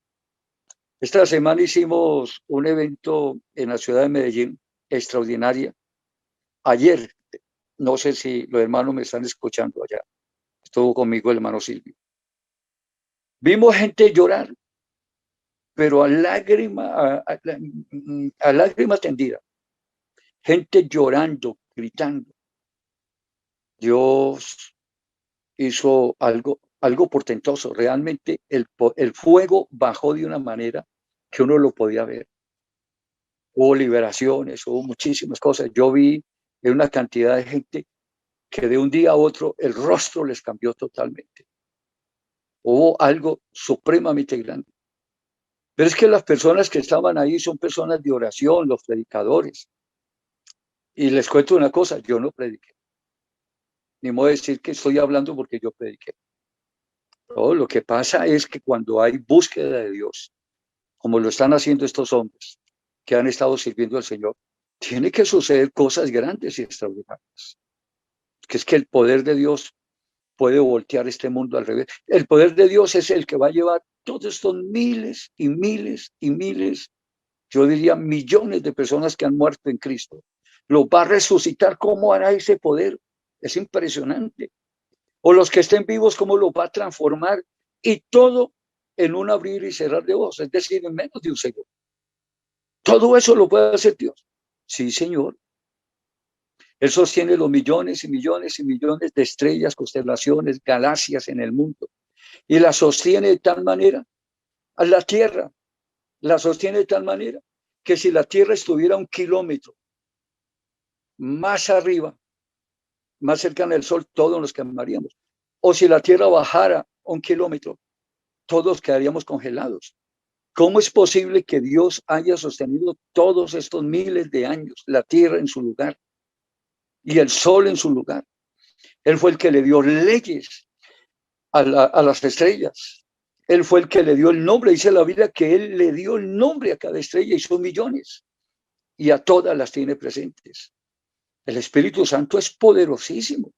Esta semana hicimos un evento en la ciudad de Medellín, extraordinaria. Ayer, no sé si los hermanos me están escuchando allá, estuvo conmigo el hermano Silvio. Vimos gente llorar, pero a lágrima tendida. Gente llorando, gritando. Dios hizo algo portentoso. Realmente el fuego bajó de una manera que uno lo podía ver. Hubo liberaciones, hubo muchísimas cosas. Yo vi en una cantidad de gente que de un día a otro el rostro les cambió totalmente. Hubo algo supremamente grande. Pero es que las personas que estaban ahí son personas de oración, los predicadores. Y les cuento una cosa, yo no prediqué. Ni modo de decir que estoy hablando porque yo prediqué. No, lo que pasa es que cuando hay búsqueda de Dios, como lo están haciendo estos hombres que han estado sirviendo al Señor, tiene que suceder cosas grandes y extraordinarias. Que es que el poder de Dios puede voltear este mundo al revés. El poder de Dios es el que va a llevar todos estos miles y miles y miles, yo diría millones de personas que han muerto en Cristo. Los va a resucitar. ¿Cómo hará ese poder? Es impresionante. O los que estén vivos, cómo los va a transformar, y todo en un abrir y cerrar de ojos, es decir, en menos de un segundo. ¿Todo eso lo puede hacer Dios? Sí, Señor. Él sostiene los millones y millones y millones de estrellas, constelaciones, galaxias en el mundo. Y la sostiene de tal manera a la Tierra. La sostiene de tal manera que si la Tierra estuviera 1 kilómetro más arriba, más cercana al Sol, todos nos quemaríamos. O si la Tierra bajara 1 kilómetro, todos quedaríamos congelados. ¿Cómo es posible que Dios haya sostenido todos estos miles de años la Tierra en su lugar y el Sol en su lugar? Él fue el que le dio leyes a las estrellas. Él fue el que le dio el nombre. Dice la Biblia que Él le dio el nombre a cada estrella y son millones. Y a todas las tiene presentes. El Espíritu Santo es poderosísimo.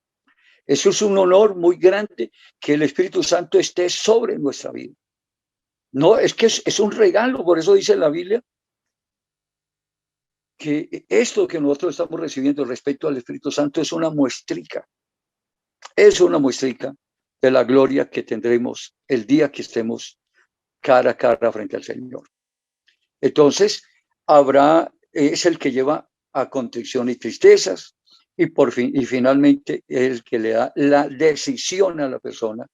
Eso es un honor muy grande que el Espíritu Santo esté sobre nuestra vida. No, es que es un regalo. Por eso dice la Biblia que esto que nosotros estamos recibiendo respecto al Espíritu Santo es una muestrica. Es una muestrica de la gloria que tendremos el día que estemos cara a cara frente al Señor. Entonces, es el que lleva a contrición y tristezas, y finalmente es el que le da la decisión a la persona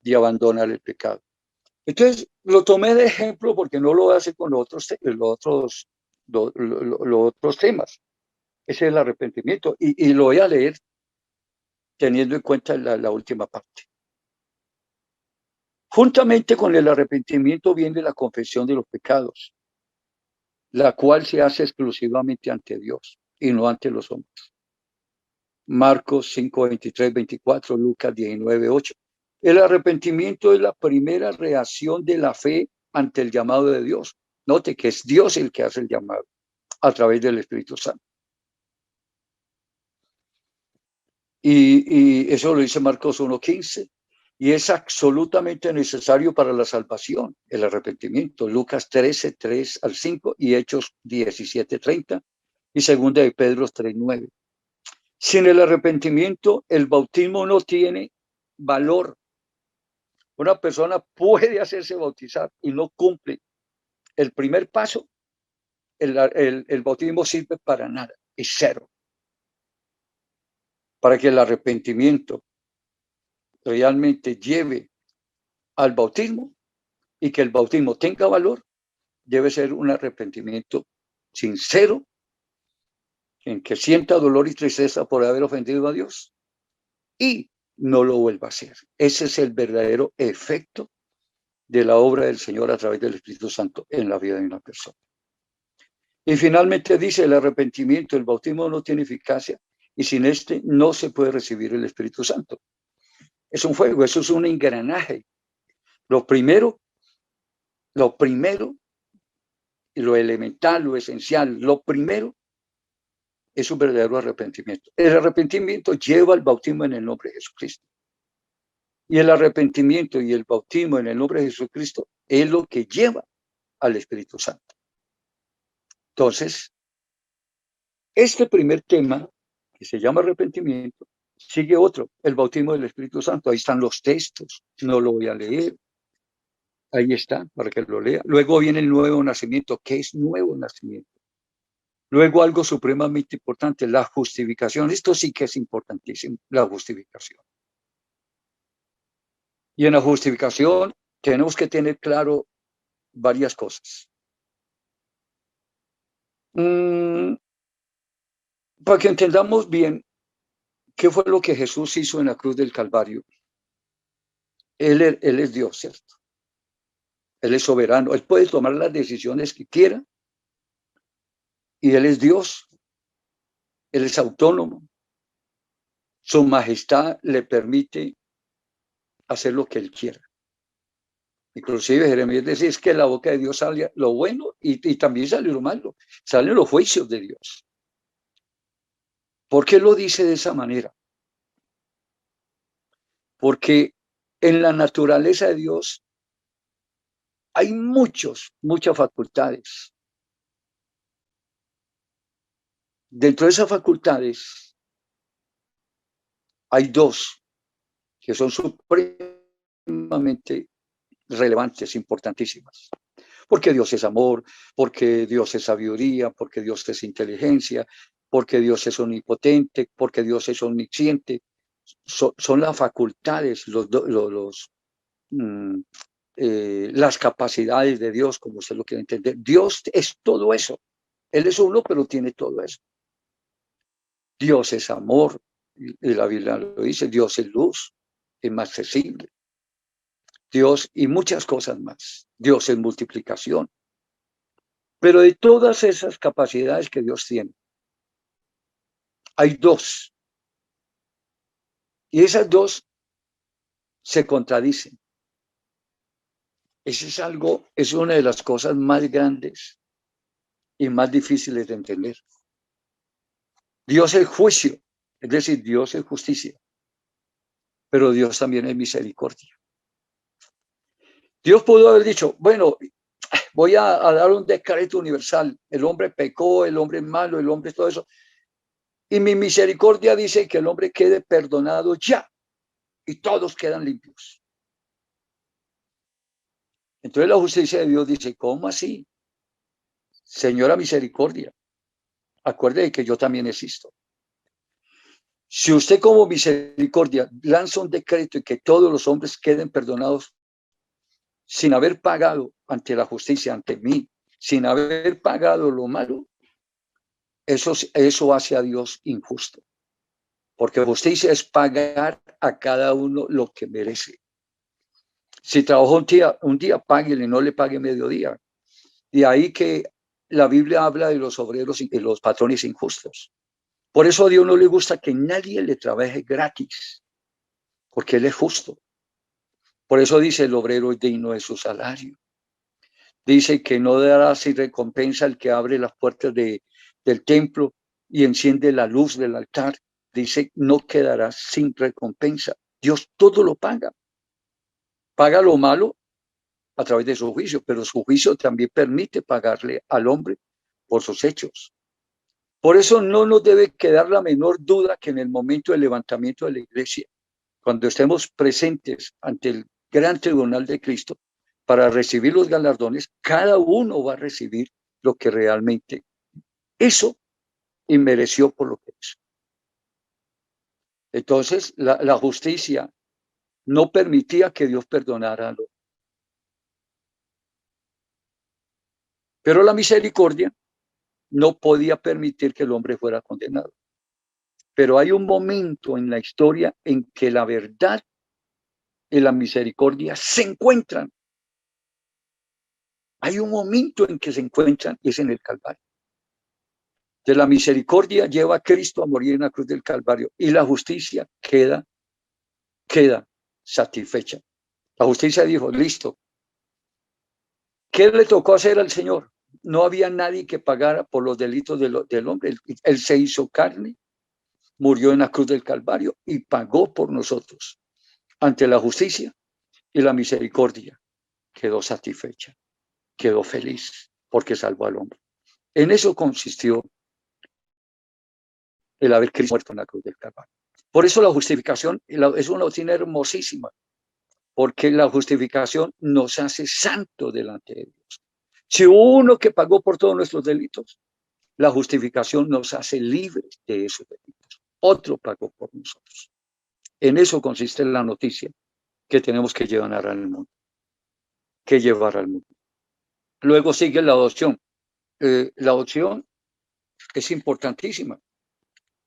de abandonar el pecado. Entonces, lo tomé de ejemplo porque no lo hace con los otros temas. Ese es el arrepentimiento, y lo voy a leer teniendo en cuenta la última parte. Juntamente con el arrepentimiento viene la confesión de los pecados, la cual se hace exclusivamente ante Dios y no ante los hombres. Marcos 5, 23, 24, Lucas 19, 8. El arrepentimiento es la primera reacción de la fe ante el llamado de Dios. Note que es Dios el que hace el llamado a través del Espíritu Santo. Y eso lo dice Marcos 1:15. Y es absolutamente necesario para la salvación, el arrepentimiento. Lucas 13, 3 al 5 y Hechos 17, 30 y segunda de Pedro 3, 9. Sin el arrepentimiento, el bautismo no tiene valor. Una persona puede hacerse bautizar y no cumple el primer paso, el bautismo sirve para nada, es cero. Para que el arrepentimiento realmente lleve al bautismo y que el bautismo tenga valor, debe ser un arrepentimiento sincero, en que sienta dolor y tristeza por haber ofendido a Dios y no lo vuelva a hacer. Ese es el verdadero efecto de la obra del Señor a través del Espíritu Santo en la vida de una persona. Y finalmente dice, el arrepentimiento, el bautismo no tiene eficacia y sin este no se puede recibir el Espíritu Santo. Es un fuego, eso es un engranaje. Lo primero y lo elemental, lo esencial, lo primero es un verdadero arrepentimiento. El arrepentimiento lleva al bautismo en el nombre de Jesucristo. Y el arrepentimiento y el bautismo en el nombre de Jesucristo es lo que lleva al Espíritu Santo. Entonces, este primer tema, que se llama arrepentimiento, sigue otro, el bautismo del Espíritu Santo. Ahí están los textos, no lo voy a leer. Ahí está, para que lo lea. Luego viene el nuevo nacimiento. ¿Qué es nuevo nacimiento? Luego algo supremamente importante, la justificación. Esto sí que es importantísimo, la justificación. Y en la justificación tenemos que tener claro varias cosas. Para que entendamos bien qué fue lo que Jesús hizo en la cruz del Calvario. Él es Dios, ¿cierto? Él es soberano. Él puede tomar las decisiones que quiera. Y Él es Dios. Él es autónomo. Su majestad le permite hacer lo que Él quiera. Inclusive Jeremías decía, es que la boca de Dios sale lo bueno y también sale lo malo. Salen los juicios de Dios. ¿Por qué lo dice de esa manera? Porque en la naturaleza de Dios hay muchas facultades. Dentro de esas facultades hay dos que son supremamente relevantes, importantísimas. Porque Dios es amor, porque Dios es sabiduría, porque Dios es inteligencia, porque Dios es omnipotente, porque Dios es omnisciente. Son las facultades, mm, las capacidades de Dios, como usted lo quiere entender. Dios es todo eso. Él es uno, pero tiene todo eso. Dios es amor, y la Biblia lo dice, Dios es luz, es más accesible. Dios y muchas cosas más. Dios es multiplicación. Pero de todas esas capacidades que Dios tiene, hay dos. Y esas dos se contradicen. Eso es algo, es una de las cosas más grandes y más difíciles de entender. Dios es juicio, es decir, Dios es justicia, pero Dios también es misericordia. Dios pudo haber dicho, bueno, voy a dar un decreto universal, el hombre pecó, el hombre es malo, el hombre es todo eso, y mi misericordia dice que el hombre quede perdonado ya, y todos quedan limpios. Entonces la justicia de Dios dice, ¿cómo así? Señora misericordia, acuerde que yo también existo. Si usted como misericordia lanza un decreto y que todos los hombres queden perdonados sin haber pagado ante la justicia, ante mí, sin haber pagado lo malo, eso hace a Dios injusto. Porque justicia es pagar a cada uno lo que merece. Si trabajó un día, páguele, no le pague mediodía. De ahí que la Biblia habla de los obreros y de los patrones injustos. Por eso a Dios no le gusta que nadie le trabaje gratis, porque Él es justo. Por eso dice el obrero es digno de su salario. Dice que no dará sin recompensa el que abre las puertas del templo y enciende la luz del altar. Dice, no quedará sin recompensa. Dios todo lo paga. Paga lo malo a través de su juicio, pero su juicio también permite pagarle al hombre por sus hechos. Por eso no nos debe quedar la menor duda que en el momento del levantamiento de la iglesia, cuando estemos presentes ante el gran tribunal de Cristo para recibir los galardones, cada uno va a recibir lo que realmente hizo y mereció por lo que hizo. Entonces, la justicia no permitía que Dios perdonara a los. Pero la misericordia no podía permitir que el hombre fuera condenado. Pero hay un momento en la historia en que la verdad y la misericordia se encuentran. Hay un momento en que se encuentran y es en el Calvario. De la misericordia lleva a Cristo a morir en la cruz del Calvario y la justicia queda satisfecha. La justicia dijo, listo. ¿Qué le tocó hacer al Señor? No había nadie que pagara por los delitos del hombre. Él se hizo carne, murió en la cruz del Calvario y pagó por nosotros. Ante la justicia y la misericordia quedó satisfecha, quedó feliz porque salvó al hombre. En eso consistió el haber Cristo muerto en la cruz del Calvario. Por eso la justificación es una doctrina hermosísima, porque la justificación nos hace santos delante de Dios. Si hubo uno que pagó por todos nuestros delitos, la justificación nos hace libres de esos delitos. Otro pagó por nosotros. En eso consiste la noticia que tenemos que llevar al mundo. Luego sigue la adopción. La adopción es importantísima.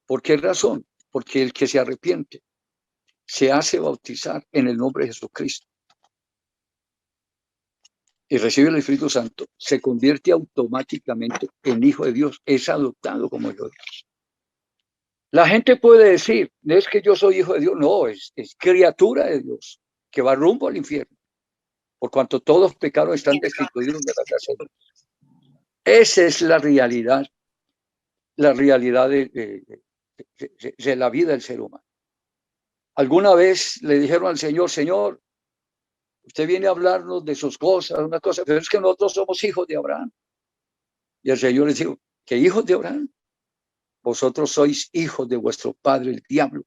¿Por qué razón? Porque el que se arrepiente se hace bautizar en el nombre de Jesucristo y recibe el Espíritu Santo, se convierte automáticamente en hijo de Dios, es adoptado como hijo de Dios. La gente puede decir, no es que yo soy hijo de Dios, no, es criatura de Dios, que va rumbo al infierno, por cuanto todos pecados están destituidos de la gracia de Dios. Esa es la realidad de la vida del ser humano. Alguna vez le dijeron al Señor, Señor, usted viene a hablarnos de sus cosas, una cosa, pero es que nosotros somos hijos de Abraham. Y el Señor les dijo, ¿qué hijos de Abraham? Vosotros sois hijos de vuestro padre, el diablo,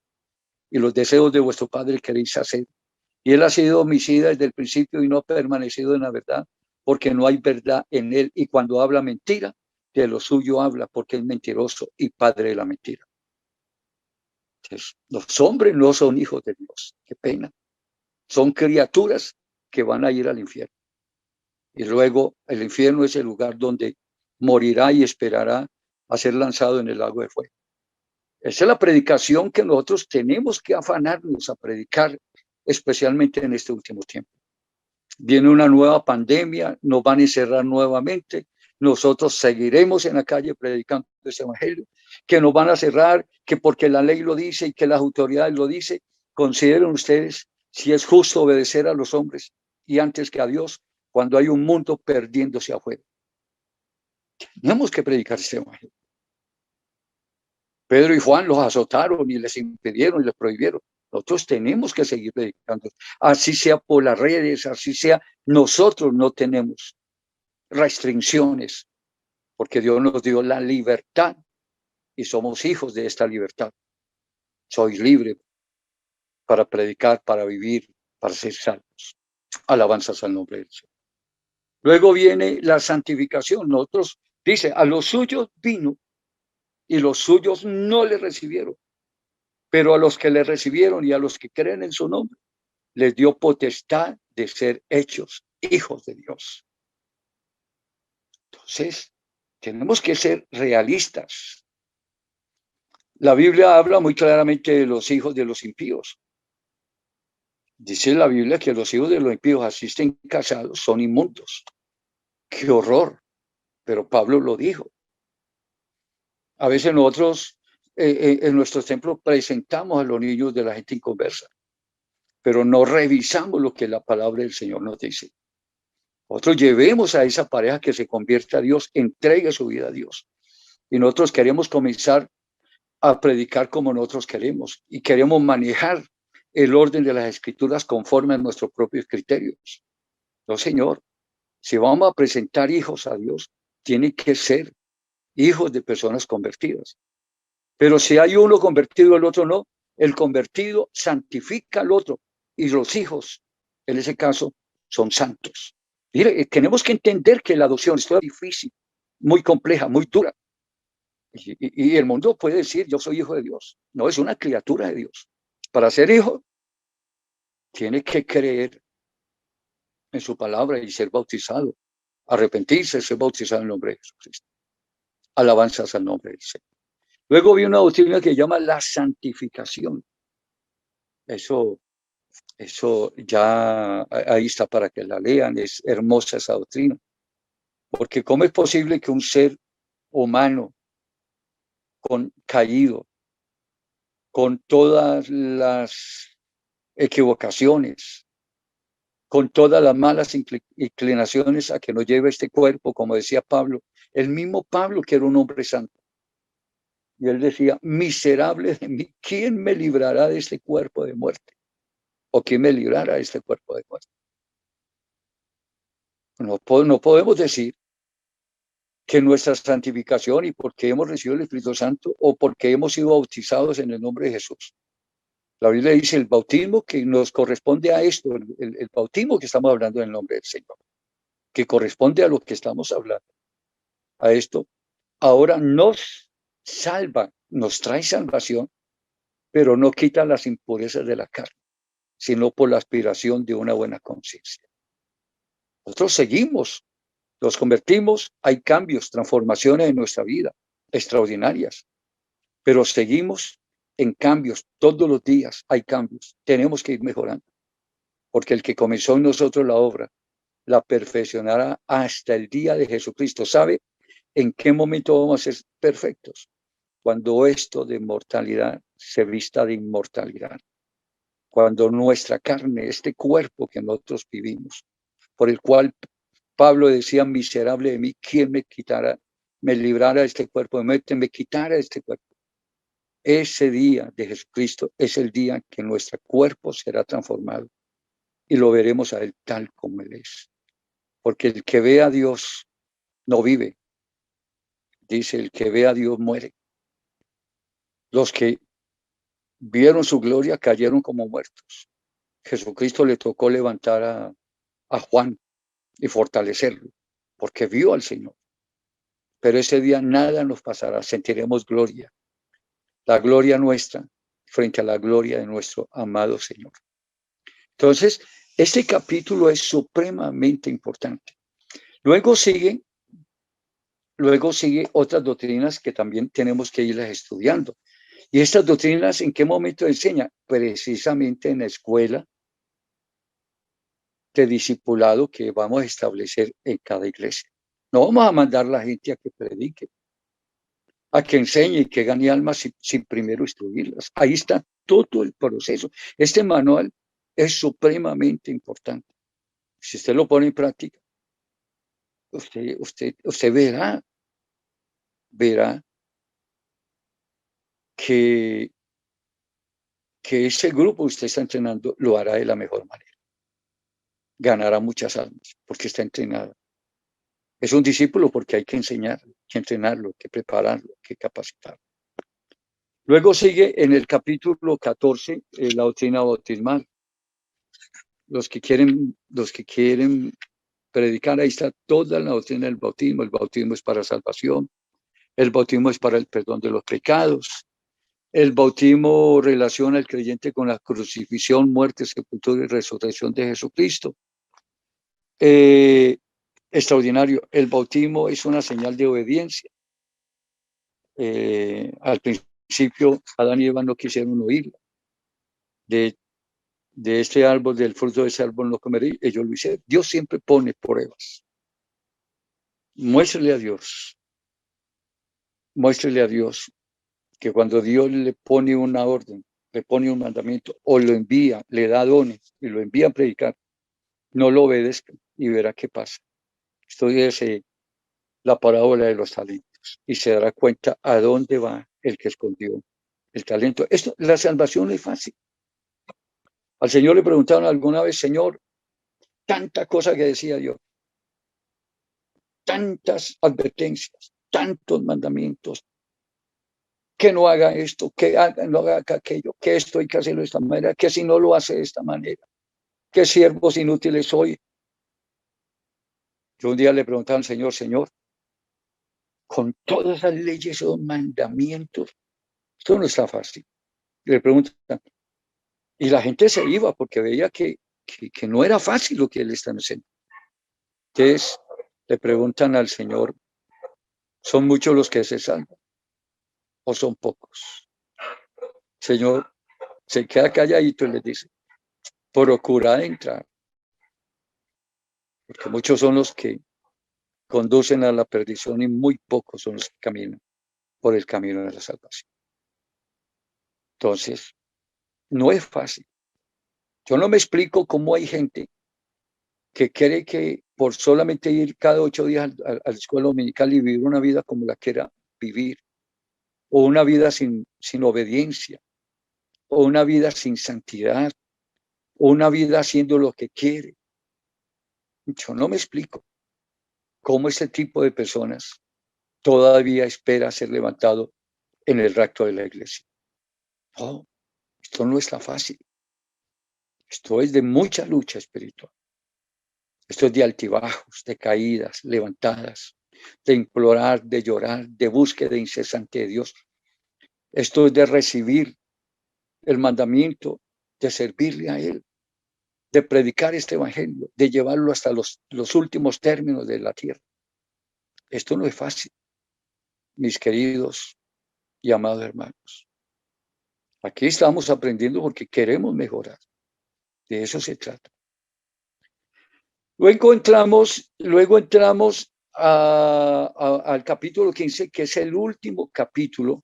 y los deseos de vuestro padre queréis hacer. Y él ha sido homicida desde el principio y no ha permanecido en la verdad, porque no hay verdad en él. Y cuando habla mentira, de lo suyo habla, porque es mentiroso y padre de la mentira. Entonces, los hombres no son hijos de Dios. Qué pena. Son criaturas que van a ir al infierno. Y luego el infierno es el lugar donde morirá y esperará a ser lanzado en el lago de fuego. Esa es la predicación que nosotros tenemos que afanarnos a predicar, especialmente en este último tiempo. Viene una nueva pandemia, nos van a encerrar nuevamente, nosotros seguiremos en la calle predicando ese evangelio, que nos van a cerrar, que porque la ley lo dice y que las autoridades lo dicen. Consideren ustedes si es justo obedecer a los hombres y antes que a Dios cuando hay un mundo perdiéndose afuera. Tenemos que predicar este evangelio. Pedro y Juan los azotaron y les impidieron y les prohibieron. Nosotros tenemos que seguir predicando, así sea por las redes, así sea. Nosotros no tenemos restricciones, porque Dios nos dio la libertad y somos hijos de esta libertad. Soy libre para predicar, para vivir, para ser salvos. Alabanzas al nombre del Señor. Luego viene la santificación. Nosotros, dice, a los suyos vino y los suyos no le recibieron. Pero a los que le recibieron y a los que creen en su nombre, les dio potestad de ser hechos hijos de Dios. Entonces, tenemos que ser realistas. La Biblia habla muy claramente de los hijos de los impíos. Dice la Biblia que los hijos de los impíos, así estén casados, son inmundos. ¡Qué horror! Pero Pablo lo dijo. A veces nosotros en nuestros templos presentamos a los niños de la gente inconversa, pero no revisamos lo que la palabra del Señor nos dice. Nosotros llevemos a esa pareja que se convierte a Dios, entregue su vida a Dios. Y nosotros queremos comenzar a predicar como nosotros queremos y queremos manejar el orden de las escrituras conforme a nuestros propios criterios. No, Señor, si vamos a presentar hijos a Dios, tienen que ser hijos de personas convertidas. Pero si hay uno convertido y el otro no, el convertido santifica al otro y los hijos, en ese caso, son santos. Mire, tenemos que entender que la adopción es difícil, muy compleja, muy dura. Y el mundo puede decir, yo soy hijo de Dios. No, es una criatura de Dios. Para ser hijo, tiene que creer en su palabra y ser bautizado, arrepentirse, ser bautizado en el nombre de Jesucristo. Alabanzas al nombre del Señor. Luego viene una doctrina que llama la santificación. Eso ya ahí está para que la lean, es hermosa esa doctrina. Porque ¿cómo es posible que un ser humano caído, con todas las equivocaciones, con todas las malas inclinaciones a que nos lleve este cuerpo, como decía Pablo, el mismo Pablo que era un hombre santo? Y él decía, miserable de mí, ¿quién me librará de este cuerpo de muerte? ¿O quién me librará de este cuerpo de muerte? No podemos decir que nuestra santificación y porque hemos recibido el Espíritu Santo o porque hemos sido bautizados en el nombre de Jesús. La Biblia dice el bautismo que nos corresponde a esto, el bautismo que estamos hablando en el nombre del Señor, que corresponde a lo que estamos hablando, a esto, ahora nos salva, nos trae salvación, pero no quita las impurezas de la carne, sino por la aspiración de una buena conciencia. Nosotros seguimos, nos convertimos, hay cambios, transformaciones en nuestra vida, extraordinarias, pero seguimos en cambios, todos los días hay cambios, tenemos que ir mejorando, porque el que comenzó en nosotros la obra, la perfeccionará hasta el día de Jesucristo. ¿Sabe en qué momento vamos a ser perfectos? Cuando esto de mortalidad se vista de inmortalidad, cuando nuestra carne, este cuerpo que nosotros vivimos, por el cual Pablo decía, miserable de mí, ¿quién me quitará, me librara de este cuerpo de muerte, me quitara de este cuerpo? Ese día de Jesucristo es el día que nuestro cuerpo será transformado y lo veremos a él tal como él es. Porque el que ve a Dios no vive. Dice, el que ve a Dios muere. Los que vieron su gloria cayeron como muertos. Jesucristo le tocó levantar a Juan y fortalecerlo, porque vio al Señor. Pero ese día nada nos pasará, sentiremos gloria, la gloria nuestra frente a la gloria de nuestro amado Señor. Entonces, este capítulo es supremamente importante. Luego sigue otras doctrinas que también tenemos que irlas estudiando. ¿Y estas doctrinas en qué momento enseña? Precisamente en la escuela de discipulado que vamos a establecer en cada iglesia. No vamos a mandar a la gente a que predique, a que enseñe y que gane almas sin primero instruirlas. Ahí está todo el proceso. Este manual es supremamente importante. Si usted lo pone en práctica, usted verá que ese grupo que usted está entrenando lo hará de la mejor manera. Ganará muchas almas porque está entrenado. Es un discípulo porque hay que enseñarlo, hay que entrenarlo, hay que prepararlo, hay que capacitarlo. Luego sigue en el capítulo 14 la doctrina bautismal. Los que quieren predicar, ahí está toda la doctrina del bautismo. El bautismo es para salvación, el bautismo es para el perdón de los pecados, el bautismo relaciona al creyente con la crucifixión, muerte, sepultura y resurrección de Jesucristo. Extraordinario, el bautismo es una señal de obediencia. Al principio, Adán y Eva no quisieron oírla. De este árbol, del fruto de ese árbol no comeré, ellos lo hicieron. Dios siempre pone pruebas. Muéstrele a Dios que cuando Dios le pone una orden, le pone un mandamiento o lo envía, le da dones y lo envía a predicar, no lo obedezca y verá qué pasa. Esto es la parábola de los talentos y se dará cuenta a dónde va el que escondió el talento. La salvación es fácil. Al Señor le preguntaron alguna vez, Señor, tanta cosa que decía Dios, tantas advertencias, tantos mandamientos, que no haga esto, no haga aquello, que esto hay que hacerlo de esta manera, que si no lo hace de esta manera, que siervos inútiles soy. Yo un día le preguntaba al Señor, Señor, con todas esas leyes o mandamientos, esto no está fácil. Y le preguntan, y la gente se iba porque veía que no era fácil lo que él está enseñando. Entonces le preguntan al Señor, ¿son muchos los que se salvan o son pocos? Señor se queda calladito y les dice, procurad entrar, porque muchos son los que conducen a la perdición y muy pocos son los que caminan por el camino de la salvación. Entonces, no es fácil. Yo no me explico cómo hay gente que cree que por solamente ir cada 8 días a la escuela dominical y vivir una vida como la quiera vivir, o una vida sin obediencia, o una vida sin santidad, o una vida haciendo lo que quiere. Yo no me explico cómo ese tipo de personas todavía espera ser levantado en el rapto de la iglesia. No, esto no está fácil. Esto es de mucha lucha espiritual. Esto es de altibajos, de caídas, levantadas, de implorar, de llorar, de búsqueda incesante de Dios. Esto es de recibir el mandamiento, de servirle a Él, de predicar este evangelio, de llevarlo hasta los últimos términos de la tierra. Esto no es fácil, mis queridos y amados hermanos. Aquí estamos aprendiendo porque queremos mejorar. De eso se trata. Luego entramos al capítulo 15, que es el último capítulo.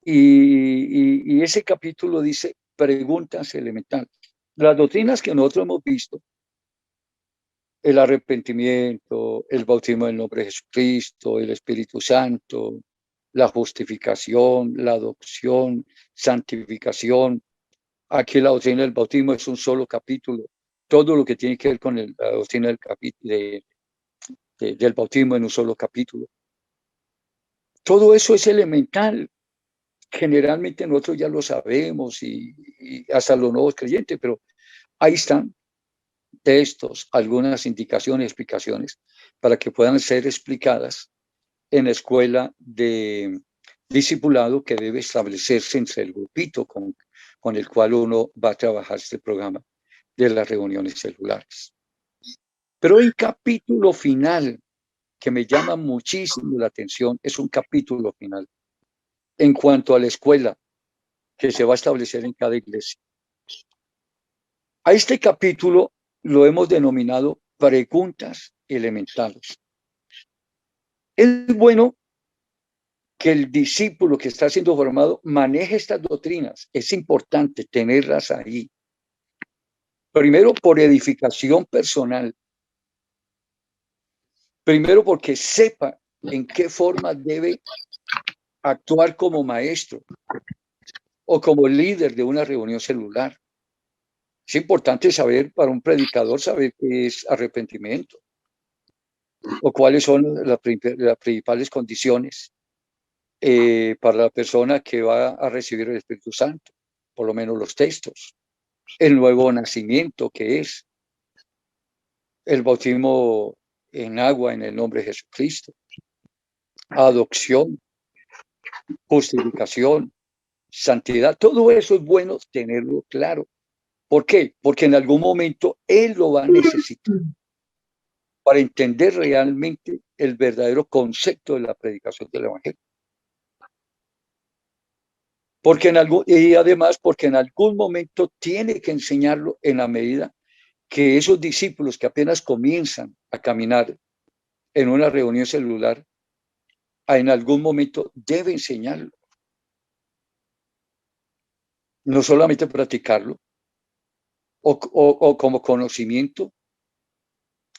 Y ese capítulo dice preguntas elementales. Las doctrinas que nosotros hemos visto, el arrepentimiento, el bautismo en el nombre de Jesucristo, el Espíritu Santo, la justificación, la adopción, santificación. Aquí la doctrina del bautismo es un solo capítulo. Todo lo que tiene que ver con la doctrina del bautismo en un solo capítulo. Todo eso es elemental. Generalmente nosotros ya lo sabemos y hasta los nuevos creyentes, pero ahí están. textos, algunas indicaciones, explicaciones, para que puedan ser explicadas en la escuela de discipulado que debe establecerse entre el grupito con el cual uno va a trabajar este programa de las reuniones celulares. Pero el capítulo final que me llama muchísimo la atención es un capítulo final en cuanto a la escuela que se va a establecer en cada iglesia. A este capítulo lo hemos denominado preguntas elementales. Es bueno que el discípulo que está siendo formado maneje estas doctrinas. Es importante tenerlas ahí. Primero, por edificación personal. Primero, porque sepa en qué forma debe actuar como maestro o como líder de una reunión celular. Es importante saber, para un predicador, saber qué es arrepentimiento o cuáles son las principales condiciones para la persona que va a recibir el Espíritu Santo, por lo menos los textos. El nuevo nacimiento, que es el bautismo en agua en el nombre de Jesucristo, adopción, justificación, santidad, todo eso es bueno tenerlo claro. ¿Por qué? Porque en algún momento él lo va a necesitar para entender realmente el verdadero concepto de la predicación del Evangelio. Y además porque en algún momento tiene que enseñarlo en la medida que esos discípulos que apenas comienzan a caminar en una reunión celular, en algún momento debe enseñarlo. No solamente practicarlo o como conocimiento,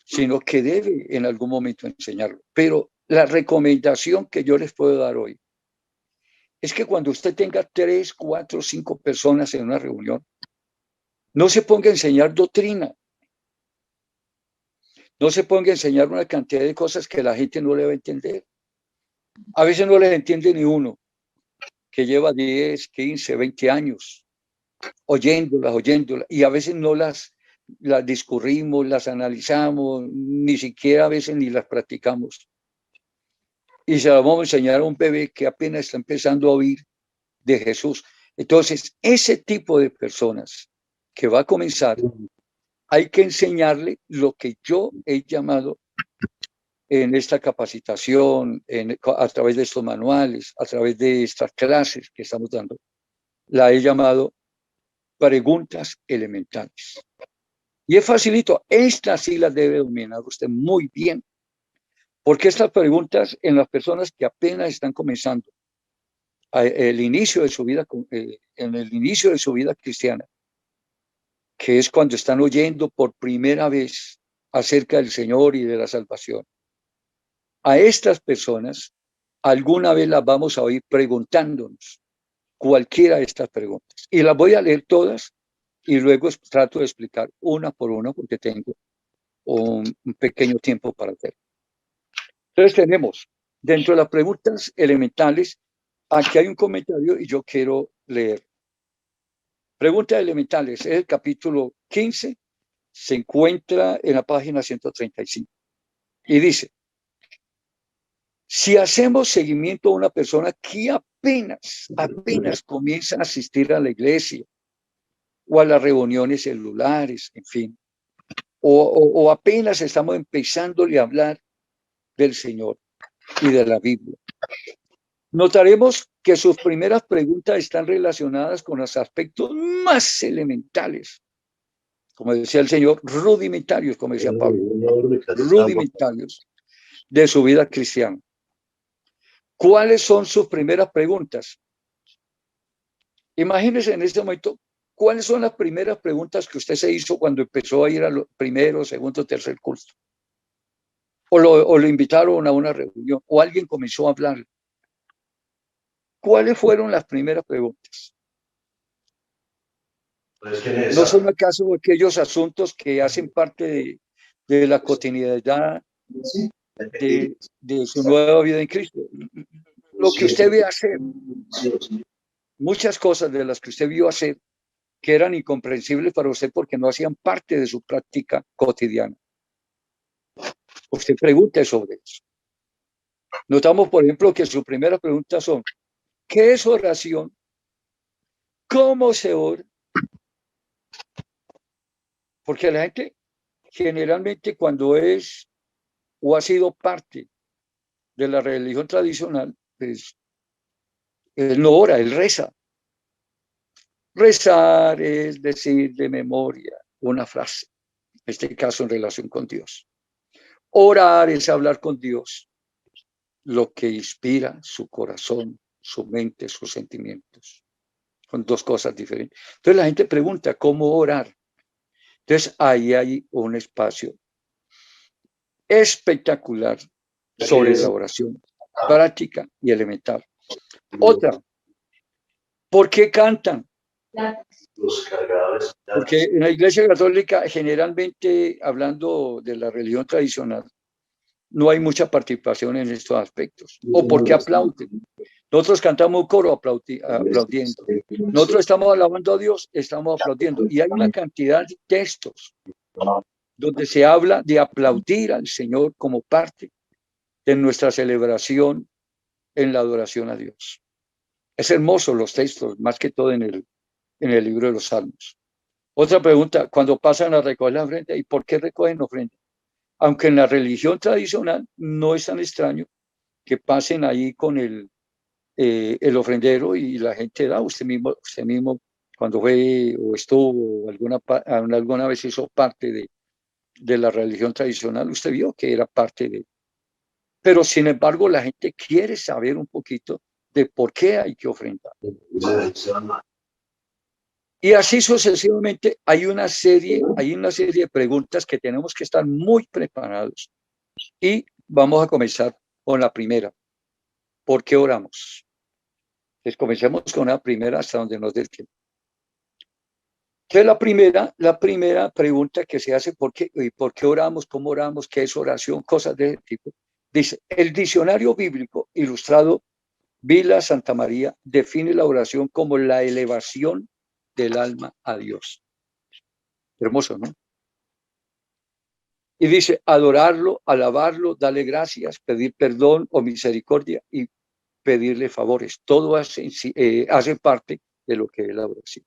sino que debe en algún momento enseñarlo. Pero la recomendación que yo les puedo dar hoy es que cuando usted tenga 3, 4, 5 personas en una reunión, no se ponga a enseñar doctrina. No se ponga a enseñar una cantidad de cosas que la gente no le va a entender. A veces no les entiende ni uno, que lleva 10, 15, 20 años oyéndolas, y a veces no las discurrimos, las analizamos, ni siquiera a veces ni las practicamos. Y se las vamos a enseñar a un bebé que apenas está empezando a oír de Jesús. Entonces, ese tipo de personas que va a comenzar, hay que enseñarle lo que yo he llamado en esta capacitación, a través de estos manuales, a través de estas clases que estamos dando, la he llamado preguntas elementales. Y es facilito, estas sí las debe dominar usted muy bien, porque estas preguntas en las personas que apenas están comenzando el inicio de su vida, en el inicio de su vida cristiana, que es cuando están oyendo por primera vez acerca del Señor y de la salvación. A estas personas alguna vez las vamos a oír preguntándonos cualquiera de estas preguntas. Y las voy a leer todas y luego trato de explicar una por una porque tengo un pequeño tiempo para hacerlo. Entonces tenemos, dentro de las preguntas elementales, aquí hay un comentario y yo quiero leer. Preguntas elementales, es el capítulo 15, se encuentra en la página 135. Y dice, si hacemos seguimiento a una persona que apenas comienza a asistir a la iglesia o a las reuniones celulares, en fin, o apenas estamos empezándole a hablar del Señor y de la Biblia, notaremos que sus primeras preguntas están relacionadas con los aspectos más elementales, como decía el Señor, rudimentarios, como decía Pablo, rudimentarios de su vida cristiana. ¿Cuáles son sus primeras preguntas? Imagínense en este momento, ¿cuáles son las primeras preguntas que usted se hizo cuando empezó a ir al primero, segundo, tercer curso? O lo invitaron a una reunión, o alguien comenzó a hablar. ¿Cuáles fueron las primeras preguntas? ¿No son acaso aquellos asuntos que hacen parte de la cotidianidad de su nueva vida en Cristo? Lo que usted ve hacer, muchas cosas de las que usted vio hacer que eran incomprensibles para usted porque no hacían parte de su práctica cotidiana. Usted pregunte sobre eso. Notamos, por ejemplo, que sus primeras preguntas son: ¿qué es oración? ¿Cómo se ora? Porque la gente generalmente, cuando es o ha sido parte de la religión tradicional, pues él no ora, él reza. Rezar es decir de memoria una frase, en este caso en relación con Dios. Orar es hablar con Dios lo que inspira su corazón, su mente, sus sentimientos. Son dos cosas diferentes. Entonces la gente pregunta, ¿cómo orar? Entonces ahí hay un espacio espectacular sobre la oración práctica y elemental. Otra, ¿por qué cantan? Porque en la Iglesia Católica, generalmente, hablando de la religión tradicional, no hay mucha participación en estos aspectos. ¿O por qué aplauden? Nosotros cantamos coro aplaudiendo. Nosotros estamos alabando a Dios, estamos aplaudiendo. Y hay una cantidad de textos donde se habla de aplaudir al Señor como parte de nuestra celebración en la adoración a Dios. Es hermoso los textos, más que todo en el libro de los Salmos. Otra pregunta, cuando pasan a recoger la ofrenda, ¿y por qué recogen ofrenda? Aunque en la religión tradicional no es tan extraño que pasen ahí con el ofrendero y la gente da. Usted mismo cuando fue o estuvo alguna vez hizo parte de la religión tradicional, usted vio que era parte de. Pero sin embargo, la gente quiere saber un poquito de por qué hay que ofrendar. Y así sucesivamente hay una serie de preguntas que tenemos que estar muy preparados. Y vamos a comenzar con la primera. ¿Por qué oramos? Pues comencemos con la primera hasta donde nos dé el tiempo. Entonces la primera pregunta que se hace, ¿por qué oramos? ¿Cómo oramos? ¿Qué es oración? Cosas de ese tipo. Dice, el diccionario bíblico ilustrado Vila Santa María define la oración como la elevación del alma a Dios. Hermoso, ¿no? Y dice, adorarlo, alabarlo, darle gracias, pedir perdón o misericordia y pedirle favores. Todo hace parte de lo que es la oración.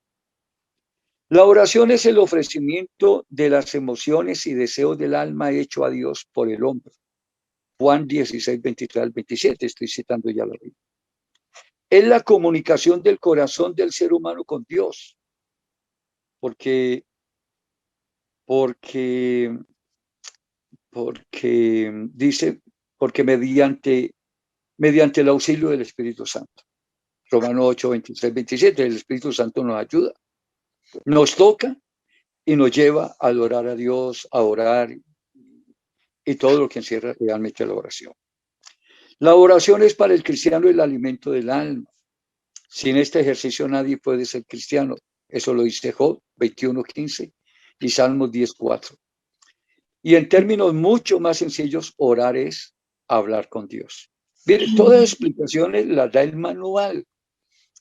La oración es el ofrecimiento de las emociones y deseos del alma hecho a Dios por el hombre. Juan 16, 23 al 27, estoy citando ya la Biblia. Es la comunicación del corazón del ser humano con Dios. Porque dice, porque mediante el auxilio del Espíritu Santo. Romanos 8, 23, 27, el Espíritu Santo nos ayuda, nos toca y nos lleva a adorar a Dios, a orar y todo lo que encierra realmente la oración. La oración es para el cristiano el alimento del alma. Sin este ejercicio nadie puede ser cristiano. Eso lo dice Job 21:15 y Salmos 10:4. Y en términos mucho más sencillos, orar es hablar con Dios. Mire, todas las explicaciones las da el manual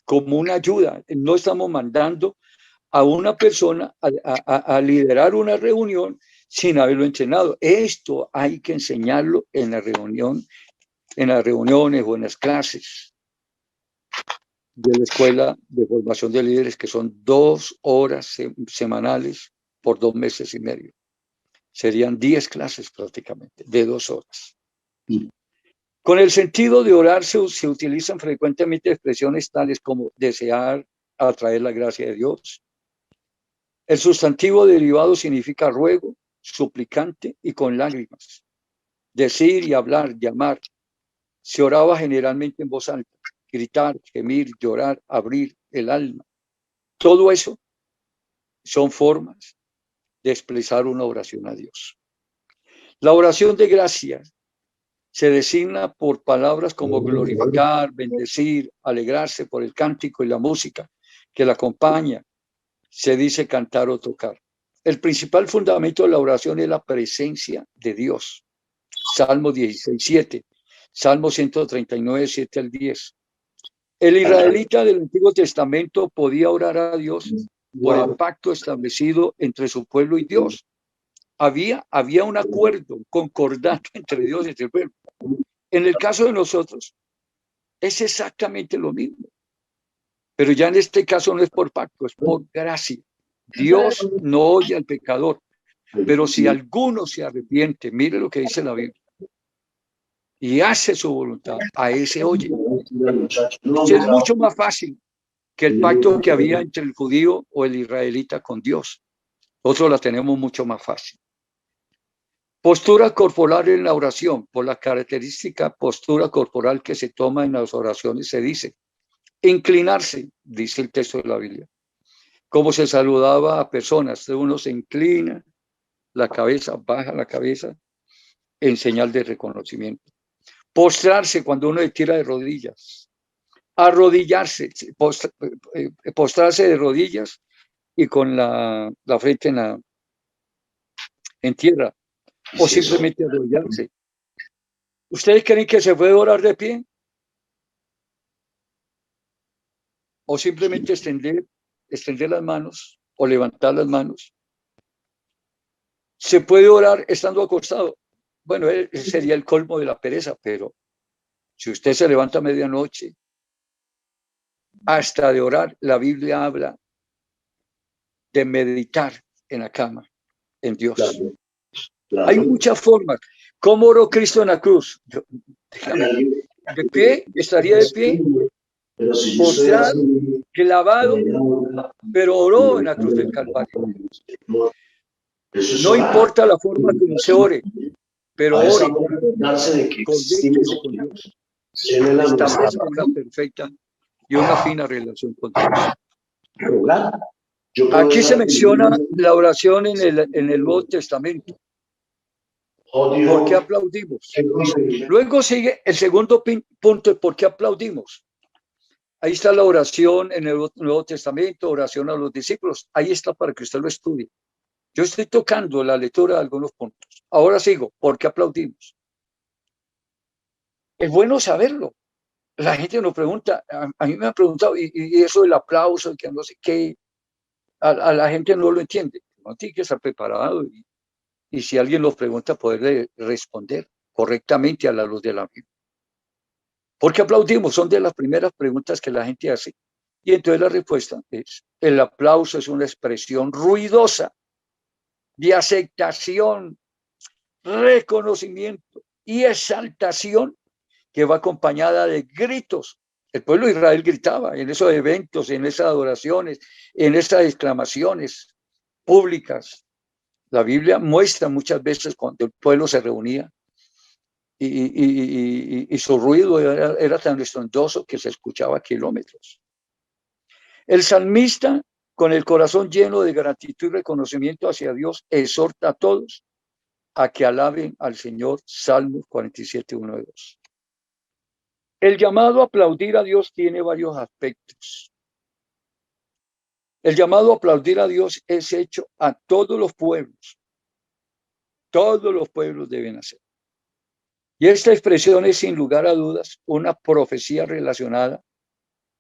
como una ayuda. No estamos mandando a una persona a liderar una reunión sin haberlo entrenado. Esto hay que enseñarlo en la reunión, en las reuniones o en las clases de la Escuela de Formación de Líderes, que son 2 horas semanales por 2 meses y medio. Serían 10 clases prácticamente, de 2 horas. Con el sentido de orar se utilizan frecuentemente expresiones tales como desear, atraer la gracia de Dios. El sustantivo derivado significa ruego, suplicante y con lágrimas. Decir y hablar, llamar. Se oraba generalmente en voz alta. Gritar, gemir, llorar, abrir el alma. Todo eso son formas de expresar una oración a Dios. La oración de gracia se designa por palabras como glorificar, bendecir, alegrarse por el cántico y la música que la acompaña. Se dice cantar o tocar. El principal fundamento de la oración es la presencia de Dios. Salmo 16:7, Salmo 139, 7 al 10. El israelita del Antiguo Testamento podía orar a Dios por el pacto establecido entre su pueblo y Dios. Había un acuerdo concordante entre Dios y entre el pueblo. En el caso de nosotros, es exactamente lo mismo. Pero ya en este caso no es por pacto, es por gracia. Dios no oye al pecador, pero si alguno se arrepiente, mire lo que dice la Biblia, y hace su voluntad, a ese oye. Es mucho más fácil que el pacto que había entre el judío o el israelita con Dios. Nosotros la tenemos mucho más fácil. Postura corporal en la oración. Por la característica postura corporal que se toma en las oraciones se dice inclinarse, dice el texto de la Biblia. Como se saludaba a personas, uno se inclina la cabeza, baja la cabeza en señal de reconocimiento. Postrarse cuando uno se tira de rodillas. Arrodillarse, postrarse de rodillas y con la frente en tierra. O simplemente arrodillarse. ¿Ustedes creen que se puede orar de pie? O simplemente extender las manos o levantar las manos. Se puede orar estando acostado. Bueno, ese sería el colmo de la pereza, pero si usted se levanta a medianoche, hasta de orar, la Biblia habla de meditar en la cama, en Dios. Claro. Claro. Hay muchas formas. ¿Cómo oró Cristo en la cruz? De pie, estaría de pie, postrado, clavado, pero oró en la cruz del Calvario. No importa la forma como se ore, pero ore, conéctese con Dios. Establezca una perfecta y una fina relación con Dios. Aquí se menciona la oración en el Nuevo Testamento. ¿Por qué aplaudimos? Luego sigue el segundo punto, ¿por qué aplaudimos? Ahí está la oración en el Nuevo Testamento, oración a los discípulos. Ahí está para que usted lo estudie. Yo estoy tocando la lectura de algunos puntos. Ahora sigo, ¿por qué aplaudimos? Es bueno saberlo. La gente nos pregunta, a mí me han preguntado, y eso del aplauso, que no sé qué, a la gente no lo entiende. No tiene que estar preparado y si alguien los pregunta, poderle responder correctamente a la luz de la Biblia. ¿Por qué aplaudimos? Son de las primeras preguntas que la gente hace. Y entonces la respuesta es, el aplauso es una expresión ruidosa de aceptación, reconocimiento y exaltación que va acompañada de gritos. El pueblo de Israel gritaba en esos eventos, en esas adoraciones, en esas exclamaciones públicas. La Biblia muestra muchas veces cuando el pueblo se reunía y su ruido era tan estruendoso que se escuchaba a kilómetros. El salmista, con el corazón lleno de gratitud y reconocimiento hacia Dios, exhorta a todos a que alaben al Señor. Salmos 47, 1 y 2. El llamado a aplaudir a Dios tiene varios aspectos. El llamado a aplaudir a Dios es hecho a todos los pueblos. Todos los pueblos deben hacer. Y esta expresión es, sin lugar a dudas, una profecía relacionada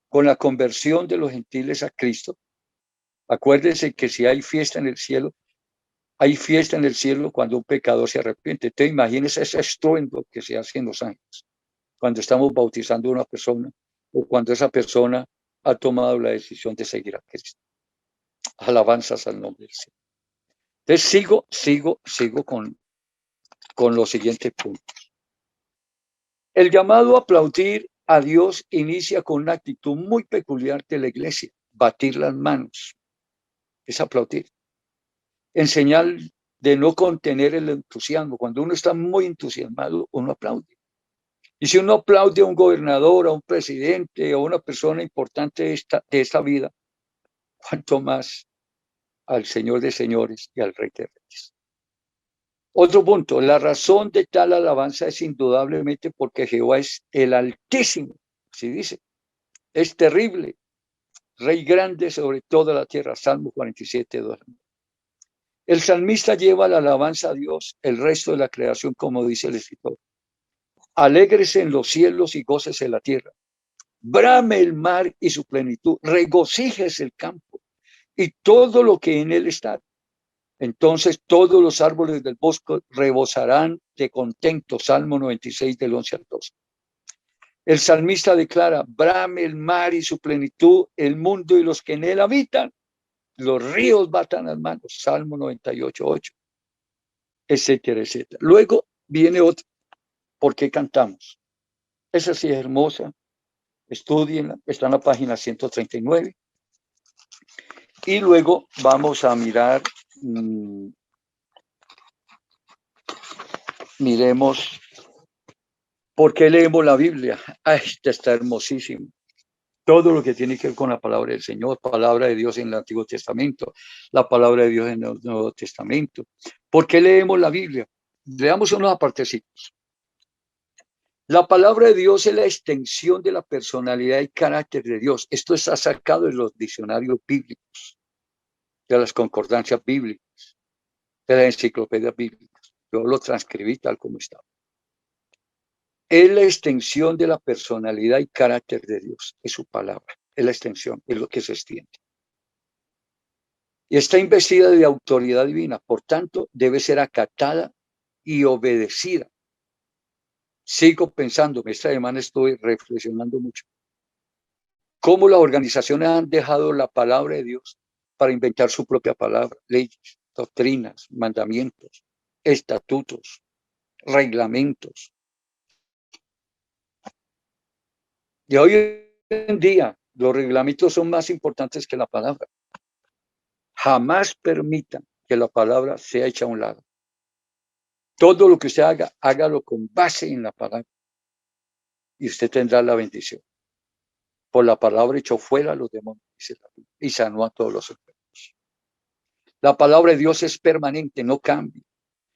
con la conversión de los gentiles a Cristo. Acuérdense que si hay fiesta en el cielo, hay fiesta en el cielo cuando un pecador se arrepiente. Entonces, imagínense ese estruendo que se hace en los ángeles cuando estamos bautizando a una persona o cuando esa persona ha tomado la decisión de seguir a Cristo. Alabanzas al nombre del Señor. Entonces, sigo con los siguientes puntos. El llamado a aplaudir a Dios inicia con una actitud muy peculiar de la iglesia, batir las manos. Es aplaudir. En señal de no contener el entusiasmo. Cuando uno está muy entusiasmado, uno aplaude. Y si uno aplaude a un gobernador, a un presidente, a una persona importante de esta vida, cuanto más al Señor de señores y al Rey de reyes. Otro punto, la razón de tal alabanza es indudablemente porque Jehová es el Altísimo, así dice, es terrible, Rey grande sobre toda la tierra, Salmo 47, 2. El salmista lleva la alabanza a Dios, el resto de la creación, como dice el escritor. Alégrese en los cielos y gócese en la tierra. Brame el mar y su plenitud, regocíjese el campo, y todo lo que en él está. Entonces todos los árboles del bosque rebosarán de contento. Salmo 96 del 11 al 12. El salmista declara: brame el mar y su plenitud, el mundo y los que en él habitan. Los ríos batan las manos. Salmo 98, 8, etcétera, etcétera. Luego viene otro. ¿Por qué cantamos? Esa sí es hermosa. Estudienla. Está en la página 139. Y luego vamos a mirar, miremos por qué leemos la Biblia. Ay, esta está hermosísimo. Todo lo que tiene que ver con la palabra del Señor, palabra de Dios en el Antiguo Testamento, la palabra de Dios en el Nuevo Testamento. ¿Por qué leemos la Biblia? Leamos unos apartecitos. La palabra de Dios es la extensión de la personalidad y carácter de Dios. Esto está sacado de los diccionarios bíblicos, de las concordancias bíblicas, de las enciclopedias bíblicas. Yo lo transcribí tal como estaba. Es la extensión de la personalidad y carácter de Dios. Es su palabra. Es la extensión, es lo que se extiende. Y está investida de autoridad divina. Por tanto, debe ser acatada y obedecida. Sigo pensando, esta semana estoy reflexionando mucho. Cómo las organizaciones han dejado la palabra de Dios para inventar su propia palabra, leyes, doctrinas, mandamientos, estatutos, reglamentos. Y hoy en día los reglamentos son más importantes que la palabra. Jamás permitan que la palabra sea hecha a un lado. Todo lo que usted haga, hágalo con base en la palabra. Y usted tendrá la bendición. Por la palabra echó fuera a los demonios, dice la Biblia, y sanó a todos los enfermos. La palabra de Dios es permanente, no cambia.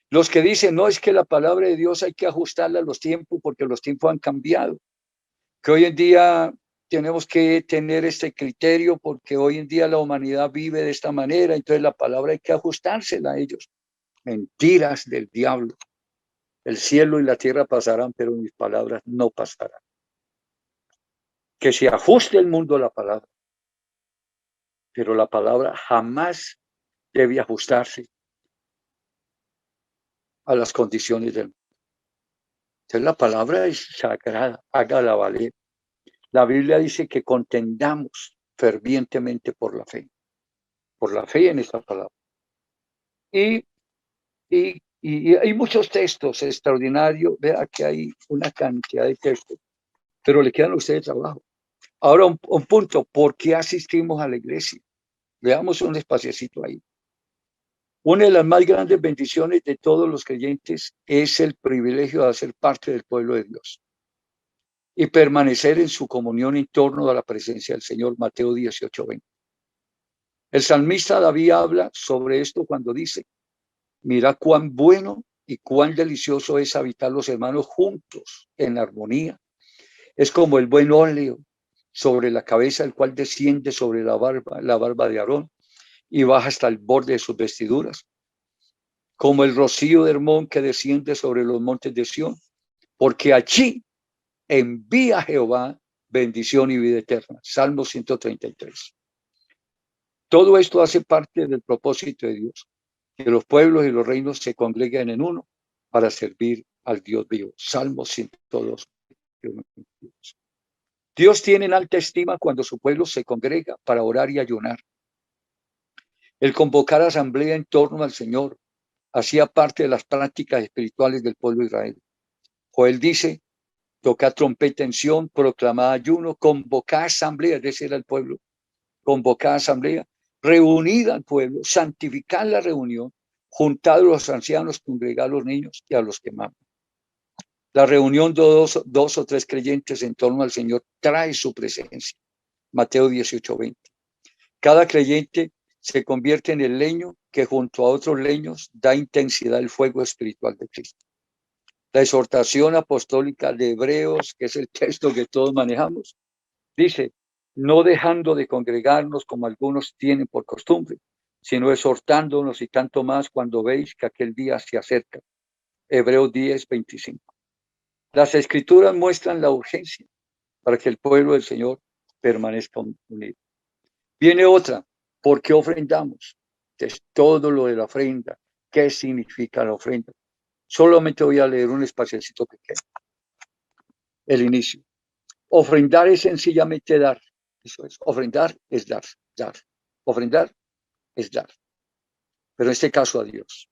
Los que dicen, no, es que la palabra de Dios hay que ajustarla a los tiempos porque los tiempos han cambiado. Que hoy en día tenemos que tener este criterio porque hoy en día la humanidad vive de esta manera, entonces la palabra hay que ajustársela a ellos. Mentiras del diablo. El cielo y la tierra pasarán, pero mis palabras no pasarán. Que se ajuste el mundo a la palabra, pero la palabra jamás debe ajustarse a las condiciones del mundo. Entonces la palabra es sagrada, hágala valer. La Biblia dice que contendamos fervientemente por la fe en esta palabra. Y hay muchos textos extraordinarios, vea que hay una cantidad de textos, pero le quedan a ustedes trabajo. Ahora un punto, ¿por qué asistimos a la iglesia? Veamos un espaciecito ahí. Una de las más grandes bendiciones de todos los creyentes es el privilegio de hacer parte del pueblo de Dios y permanecer en su comunión en torno a la presencia del Señor. Mateo 18:20. El salmista David habla sobre esto cuando dice: mira cuán bueno y cuán delicioso es habitar los hermanos juntos en armonía. Es como el buen óleo sobre la cabeza, el cual desciende sobre la barba de Aarón y baja hasta el borde de sus vestiduras, como el rocío de Hermón que desciende sobre los montes de Sión, porque allí envía Jehová bendición y vida eterna. Salmo 133. Todo esto hace parte del propósito de Dios, que los pueblos y los reinos se congreguen en uno para servir al Dios vivo. Salmo 102. Dios tiene en alta estima cuando su pueblo se congrega para orar y ayunar. El convocar asamblea en torno al Señor hacía parte de las prácticas espirituales del pueblo de Israel. Joel dice: tocar trompeta en Sión, proclamar ayuno, convocar asamblea, ese era el pueblo, convocar asamblea, reunir al pueblo, santificar la reunión, juntar a los ancianos, congregar a los niños y a los que maman. La reunión de dos o tres creyentes en torno al Señor trae su presencia. Mateo 18:20. Cada creyente se convierte en el leño que junto a otros leños da intensidad al fuego espiritual de Cristo. La exhortación apostólica de Hebreos, que es el texto que todos manejamos, dice: no dejando de congregarnos como algunos tienen por costumbre, sino exhortándonos, y tanto más cuando veis que aquel día se acerca. Hebreos 10:25. Las escrituras muestran la urgencia para que el pueblo del Señor permanezca unido. Viene otra. ¿Por qué ofrendamos? Entonces, todo lo de la ofrenda, ¿qué significa la ofrenda? Solamente voy a leer un espaciocito pequeño. El inicio. Ofrendar es sencillamente dar. Eso es. Ofrendar es dar, dar. Ofrendar es dar. Pero en este caso a Dios.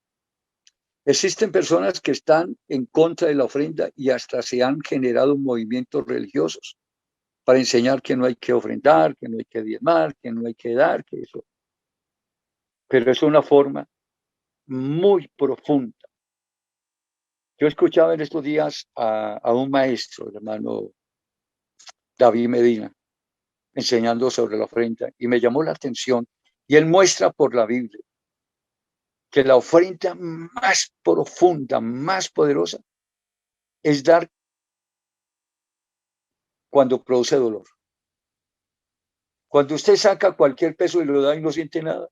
Existen personas que están en contra de la ofrenda y hasta se han generado movimientos religiosos para enseñar que no hay que ofrendar, que no hay que diezmar, que no hay que dar, que eso. Pero es una forma muy profunda. Yo escuchaba en estos días a un maestro, el hermano David Medina, enseñando sobre la ofrenda y me llamó la atención y él muestra por la Biblia que la ofrenda más profunda, más poderosa, es dar cuando produce dolor. Cuando usted saca cualquier peso y lo da y no siente nada,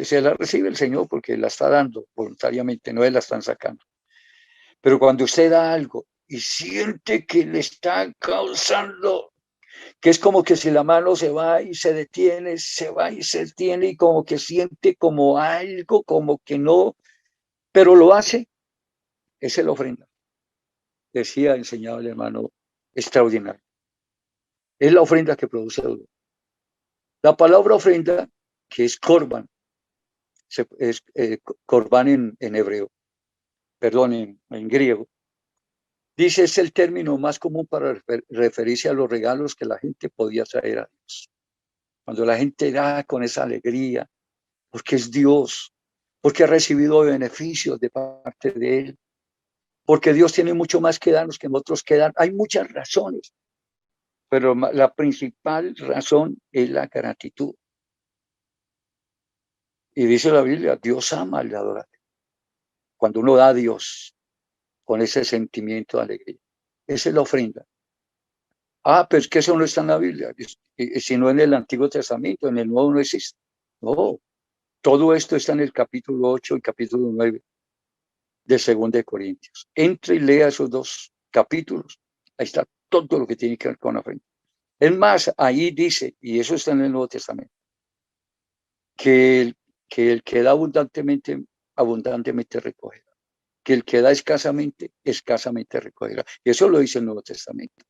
se la recibe el Señor porque la está dando voluntariamente, no él la están sacando. Pero cuando usted da algo y siente que le está causando, que es como que si la mano se va y se detiene, se va y se detiene y como que siente como algo, como que no, pero lo hace, es la ofrenda. Decía, enseñaba el hermano, extraordinario. Es la ofrenda que produce dolor. La palabra ofrenda, que es korban, es korban en hebreo, perdón, en griego, dice es el término más común para referirse a los regalos que la gente podía traer a Dios. Cuando la gente da con esa alegría, porque es Dios, porque ha recibido beneficios de parte de Él, porque Dios tiene mucho más que darnos que nosotros que dar. Hay muchas razones, pero la principal razón es la gratitud. Y dice la Biblia, Dios ama al adorador. Cuando uno da a Dios con ese sentimiento de alegría, esa es la ofrenda. Ah, pero es que eso no está en la Biblia, sino en el Antiguo Testamento, en el Nuevo no existe. No, todo esto está en el capítulo 8 y capítulo 9 de 2 de Corintios. Entre y lea esos dos capítulos, ahí está todo lo que tiene que ver con la ofrenda. Es más, ahí dice, y eso está en el Nuevo Testamento, que el que da abundantemente, abundantemente recogerá. Que el que da escasamente, escasamente recogerá. Y eso lo dice el Nuevo Testamento.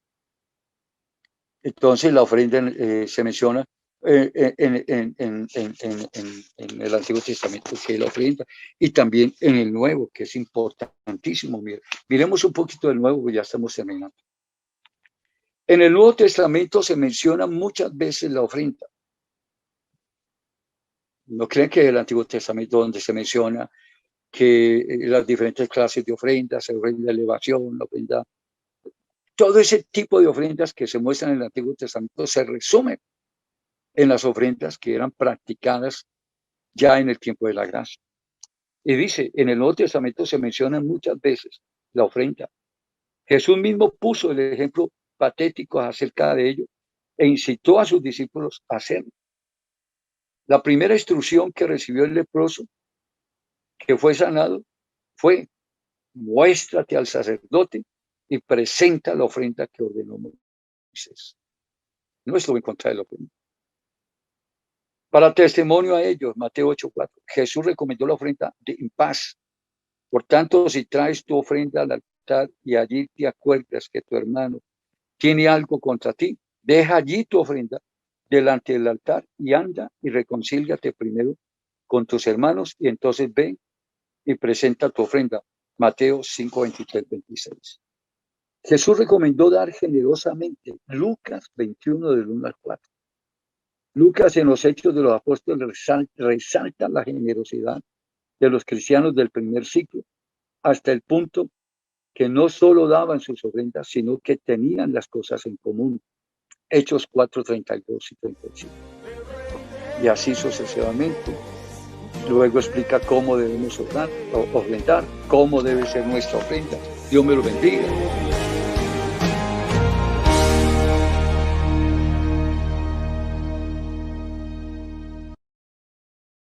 Entonces la ofrenda se menciona en el Antiguo Testamento, que es la ofrenda, y también en el Nuevo, que es importantísimo. Miremos un poquito del Nuevo, ya estamos terminando. En el Nuevo Testamento se menciona muchas veces la ofrenda. No creen que el Antiguo Testamento, donde se menciona que las diferentes clases de ofrendas, la ofrenda de elevación, la ofrenda, todo ese tipo de ofrendas que se muestran en el Antiguo Testamento se resumen en las ofrendas que eran practicadas ya en el tiempo de la gracia. Y dice, en el Nuevo Testamento se menciona muchas veces la ofrenda. Jesús mismo puso el ejemplo patético acerca de ello e incitó a sus discípulos a hacerlo. La primera instrucción que recibió el leproso, que fue sanado, fue: muéstrate al sacerdote y presenta la ofrenda que ordenó Moisés. No estuvo en contra de la ofrenda. Para testimonio a ellos, Mateo 8:4, Jesús recomendó la ofrenda en paz. Por tanto, si traes tu ofrenda al altar y allí te acuerdas que tu hermano tiene algo contra ti, deja allí tu ofrenda delante del altar y anda y reconcíliate primero con tus hermanos y entonces ven y presenta tu ofrenda. Mateo 5:23-26. Jesús recomendó dar generosamente. Lucas 21 del 1 al 4. Lucas en los Hechos de los Apóstoles resalta la generosidad de los cristianos del primer siglo, hasta el punto que no solo daban sus ofrendas, sino que tenían las cosas en común. Hechos 4:32 y 35. Y así sucesivamente. Luego explica cómo debemos ofrendar, cómo debe ser nuestra ofrenda. Dios me lo bendiga.